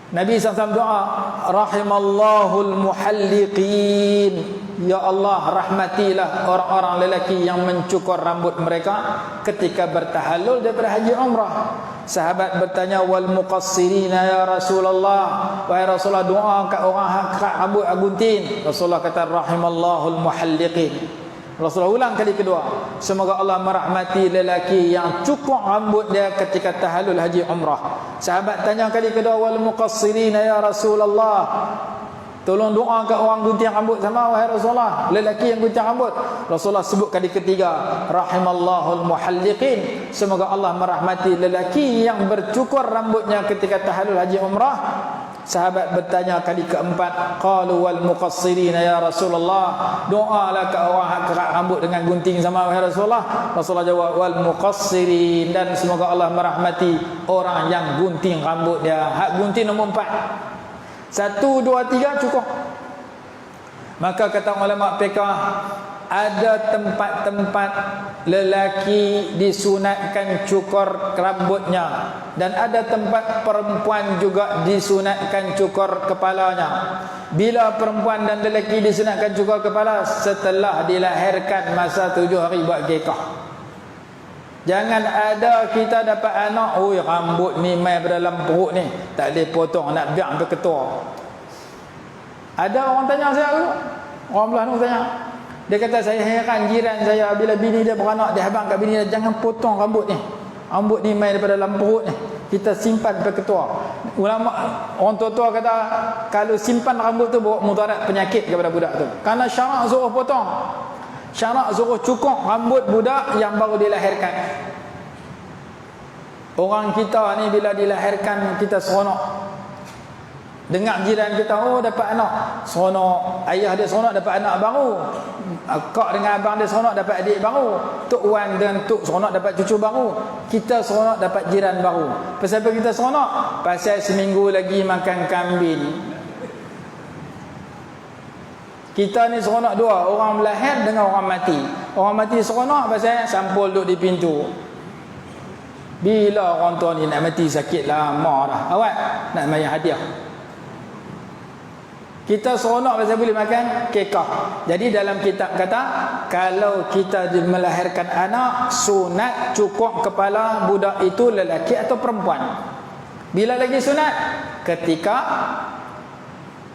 Nabi SAW doa, rahimallahul muhalliqin, ya Allah rahmatilah orang-orang lelaki yang mencukur rambut mereka ketika bertahallul daripada haji umrah. Sahabat bertanya, wal muqassirina ya Rasulullah, wahai Rasulullah doa kat orang kat rambut gunting. Rasulullah kata rahimallahul muhalliqin. Rasulullah ulang kali kedua, semoga Allah merahmati lelaki yang cukur rambut dia ketika tahallul haji umrah. Sahabat tanya kali kedua, wal muqassirina ya Rasulullah, tolong doa kat orang gunting rambut sama wahai Rasulullah, lelaki yang gunting rambut. Rasulullah sebut kali ketiga, rahimallahul muhalliqin, semoga Allah merahmati lelaki yang bercukur rambutnya ketika tahallul haji umrah. Sahabat bertanya kali keempat, qalu wal muqassirina ya Rasulullah, doalah ke orang kerak rambut dengan gunting sama wahai Rasulullah. Rasulullah jawab, wal muqassirin, dan semoga Allah merahmati orang yang gunting rambut dia. Hak gunting nombor 4, 1, 2, 3 cukup. Maka kata ulama fiqh, ada tempat-tempat lelaki disunatkan cukur rambutnya, dan ada tempat perempuan juga disunatkan cukur kepalanya. Bila perempuan dan lelaki disunatkan cukur kepala? Setelah dilahirkan, masa 7 hari buat gekah. Jangan ada kita dapat anak, oi rambut ni mai dalam perut ni, tak boleh potong, nak biar sampai ketua. Ada orang tanya saya dulu, orang belah ni tanya, dia kata, saya heran jiran saya bila bini dia beranak, dia habang kat bini dia, jangan potong rambut ni. Rambut ni main daripada dalam perut ni, kita simpan sampai ketua. Ulama, orang tua-tua kata, kalau simpan rambut tu bawa mudarat penyakit kepada budak tu. Kerana syarak suruh potong, syarak suruh cukur rambut budak yang baru dilahirkan. Orang kita ni bila dilahirkan kita seronok. Dengar jiran kita, oh dapat anak, seronok. Ayah dia seronok dapat anak baru. Kak dengan abang dia seronok dapat adik baru. Tok Wan dan Tok seronok dapat cucu baru. Kita seronok dapat jiran baru. Pasal apa kita seronok? Pasal seminggu lagi makan kambing. Kita ni seronok dua, orang melahir dengan orang mati. Orang mati seronok pasal sampul duduk di pintu. Bila orang tua ni nak mati sakit lama dah. Awak nak bayar hadiah. Kita seronok pasal boleh makan kekah. Jadi dalam kitab kata, kalau kita melahirkan anak, sunat cukup kepala budak itu lelaki atau perempuan. Bila lagi sunat? Ketika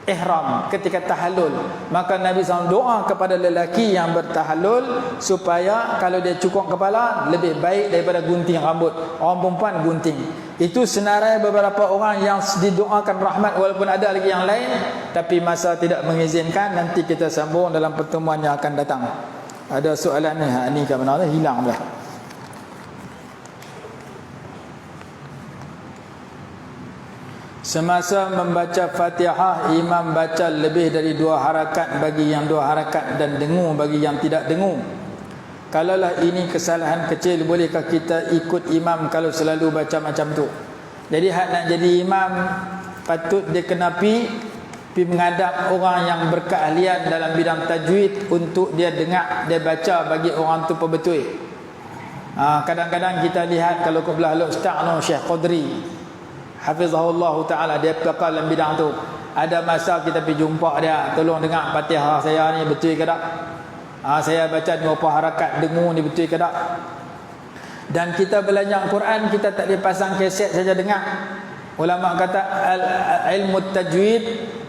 ihram, ketika tahallul. Maka Nabi SAW doa kepada lelaki yang bertahallul supaya kalau dia cukup kepala lebih baik daripada gunting rambut. Orang perempuan gunting. Itu senarai beberapa orang yang didoakan rahmat, walaupun ada lagi yang lain, tapi masa tidak mengizinkan. Nanti kita sambung dalam pertemuan yang akan datang. Ada soalan ni ke mana? Hilang dah. Semasa membaca Fatihah, imam baca lebih dari 2 harakat bagi yang 2 harakat dan dengung bagi yang tidak dengung. Kalaulah ini kesalahan kecil, bolehkah kita ikut imam kalau selalu baca macam tu? Jadi hak nak jadi imam, patut dia kena pi menghadap orang yang berkeahlian dalam bidang tajwid untuk dia dengar, dia baca bagi orang tu betul. Kadang-kadang kita lihat kalau ke belah Ustaz Syekh Qadri hafizahullah ta'ala, dia pakar dalam bidang tu. Ada masa kita pergi jumpa dia, tolong dengar Fatihah saya ni betul ke tak? Saya baca 2 harakat, dengung ni betul ke tak? Dan kita belajar Quran, kita tak boleh pasang kaset saja dengar. Ulama kata ilmu tajwid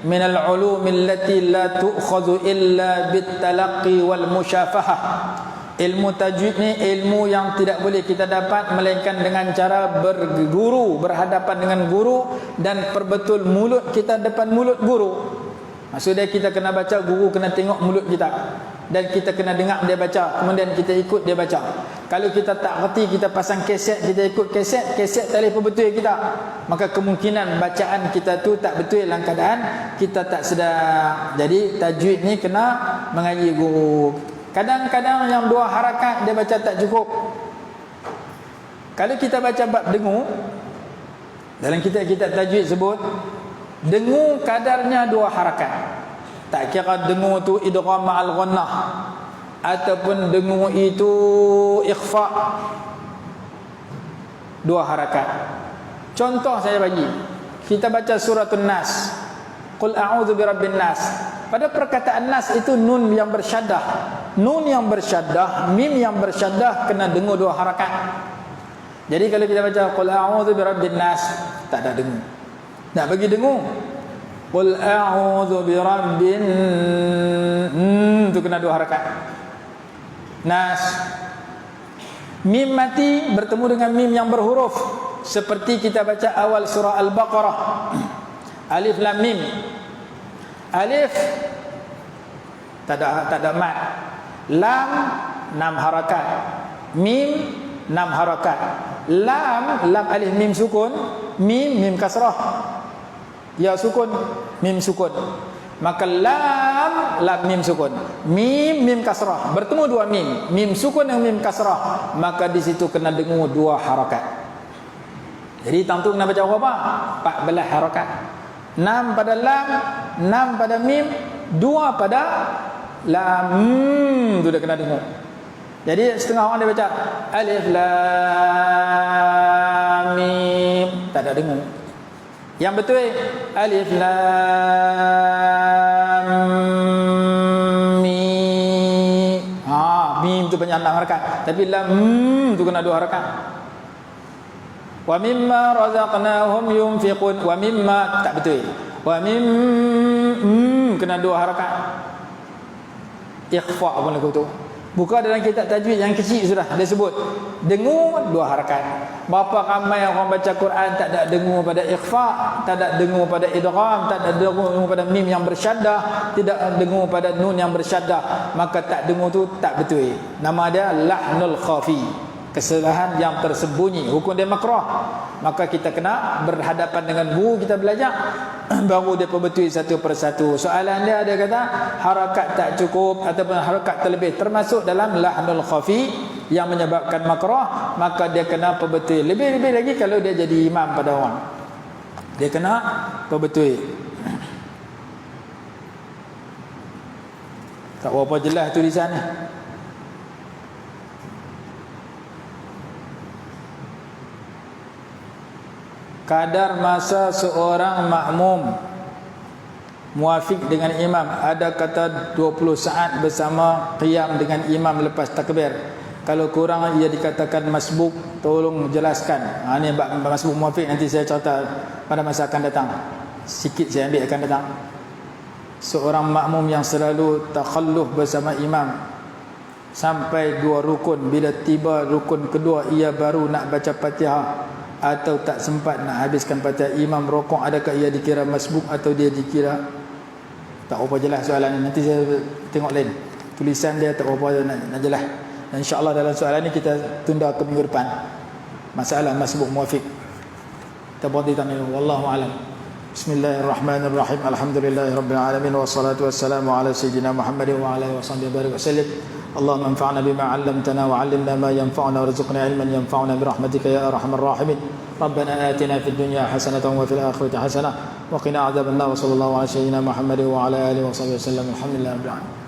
minal ulumil lati la tu'khadhu illa bit talaqqi wal musyafahah. Ilmu tajwid ni ilmu yang tidak boleh kita dapat melainkan dengan cara berguru, berhadapan dengan guru, dan perbetul mulut kita depan mulut guru. Maksudnya kita kena baca, guru kena tengok mulut kita, dan kita kena dengar dia baca, kemudian kita ikut dia baca. Kalau kita tak reti, kita pasang kaset, kita ikut kaset tak boleh betul kita, maka kemungkinan bacaan kita tu tak betul dalam keadaan kita tak sedar. Jadi tajwid ni kena mengaji guru. Kadang-kadang yang 2 harakat dia baca tak cukup. Kalau kita baca bab dengung, dalam kitab tajwid sebut dengung kadarnya 2 harakat. Tak kira dengung tu idgham ma'al ghunnah ataupun dengung itu ikhfa, 2 harakat. Contoh saya bagi, kita baca suratul Nas, Qul a'udzu birabbin nas. Pada perkataan nas itu nun yang bersyaddah. Nun yang bersyaddah, mim yang bersyaddah kena dengung 2 harakat. Jadi kalau kita baca Qul a'udzu birabbin nas, tak ada dengung. Nak bagi dengung, Qul a'udzu birabbin, itu kena 2 harakat. Nas. Mim mati bertemu dengan mim yang berhuruf, seperti kita baca awal surah Al-Baqarah. Alif lam mim. Alif tak ada mat. Lam 6 harakat. Mim 6 harakat. Lam alif mim sukun, mim kasrah. Ya sukun, mim sukun. Maka lam mim sukun, mim kasrah. Bertemu 2 mim sukun dan mim kasrah, maka di situ kena dengung 2 harakat. Jadi tentu kena baca berapa? 14 harakat. 6 pada lam, 6 pada mim, 2 pada lam. Itu dah kena dengar. Jadi setengah orang dia baca alif lam mim, tak ada dengar. Yang betul alif lam mim. Mim tu banyak 6 harakat, tapi lam tu kena 2 harakat. Wa mimma razaqnahum yunfiqun. Wa mimma tak betul. Wa mim kena 2 harakat. Ikhfa pun lagu tu. Buka dalam kitab tajwid yang kecil sudah dia sebut dengung 2 harakat. Berapa ramai orang baca Quran tak ada dengung pada ikhfa, tak ada dengung pada idgham, tak ada dengung pada mim yang bersyaddah, tidak ada dengung pada nun yang bersyaddah, maka tak dengung tu tak betul. Nama dia lahnul khafi. kesalahan yang tersembunyi, hukum dia makruh, maka kita kena berhadapan dengan guru kita belajar baru dia perbetul satu persatu. Soalan dia kata harakat tak cukup ataupun harakat terlebih termasuk dalam lahnul khafi yang menyebabkan makruh, maka dia kena perbetul. Lebih-lebih lagi kalau dia jadi imam pada orang, dia kena perbetul. Tak berapa jelas tulisan ni. Kadar masa seorang makmum muafiq dengan imam, ada kata 20 saat bersama qiyam dengan imam lepas takbir. Kalau kurang ia dikatakan masbuk, tolong jelaskan. Ini masbuk muafiq nanti saya cerita pada masa akan datang. Sikit saya ambil akan datang. Seorang makmum yang selalu takhalluf bersama imam sampai 2 rukun, bila tiba rukun kedua ia baru nak baca Fatihah atau tak sempat nak habiskan Fatihah, imam rokok, adakah ia dikira masbuk atau dia dikira? Tak apa jelas soalan ni, nanti saya tengok lain tulisan dia, tak apa nak jelas. Dan insya-Allah dalam soalan ni kita tunda ke minggu depan, masalah masbuk muafiq. Kita berhenti tanya dulu. Wallahu a'lam. Bismillahirrahmanirrahim. Alhamdulillahirabbil alamin wassalatu wassalamu ala sayyidina Muhammadin wa ala alihi wasallam. اللهم انفعنا بما علمتنا وعلمنا ما ينفعنا وارزقنا علما ينفعنا برحمتك يا ارحم الراحمين. ربنا آتنا في الدنيا حسنة وفي الآخرة حسنة وقنا عذاب النار. وصلى الله على سيدنا محمد وعلى آله وصحبه وسلم. الحمد لله رب العالمين.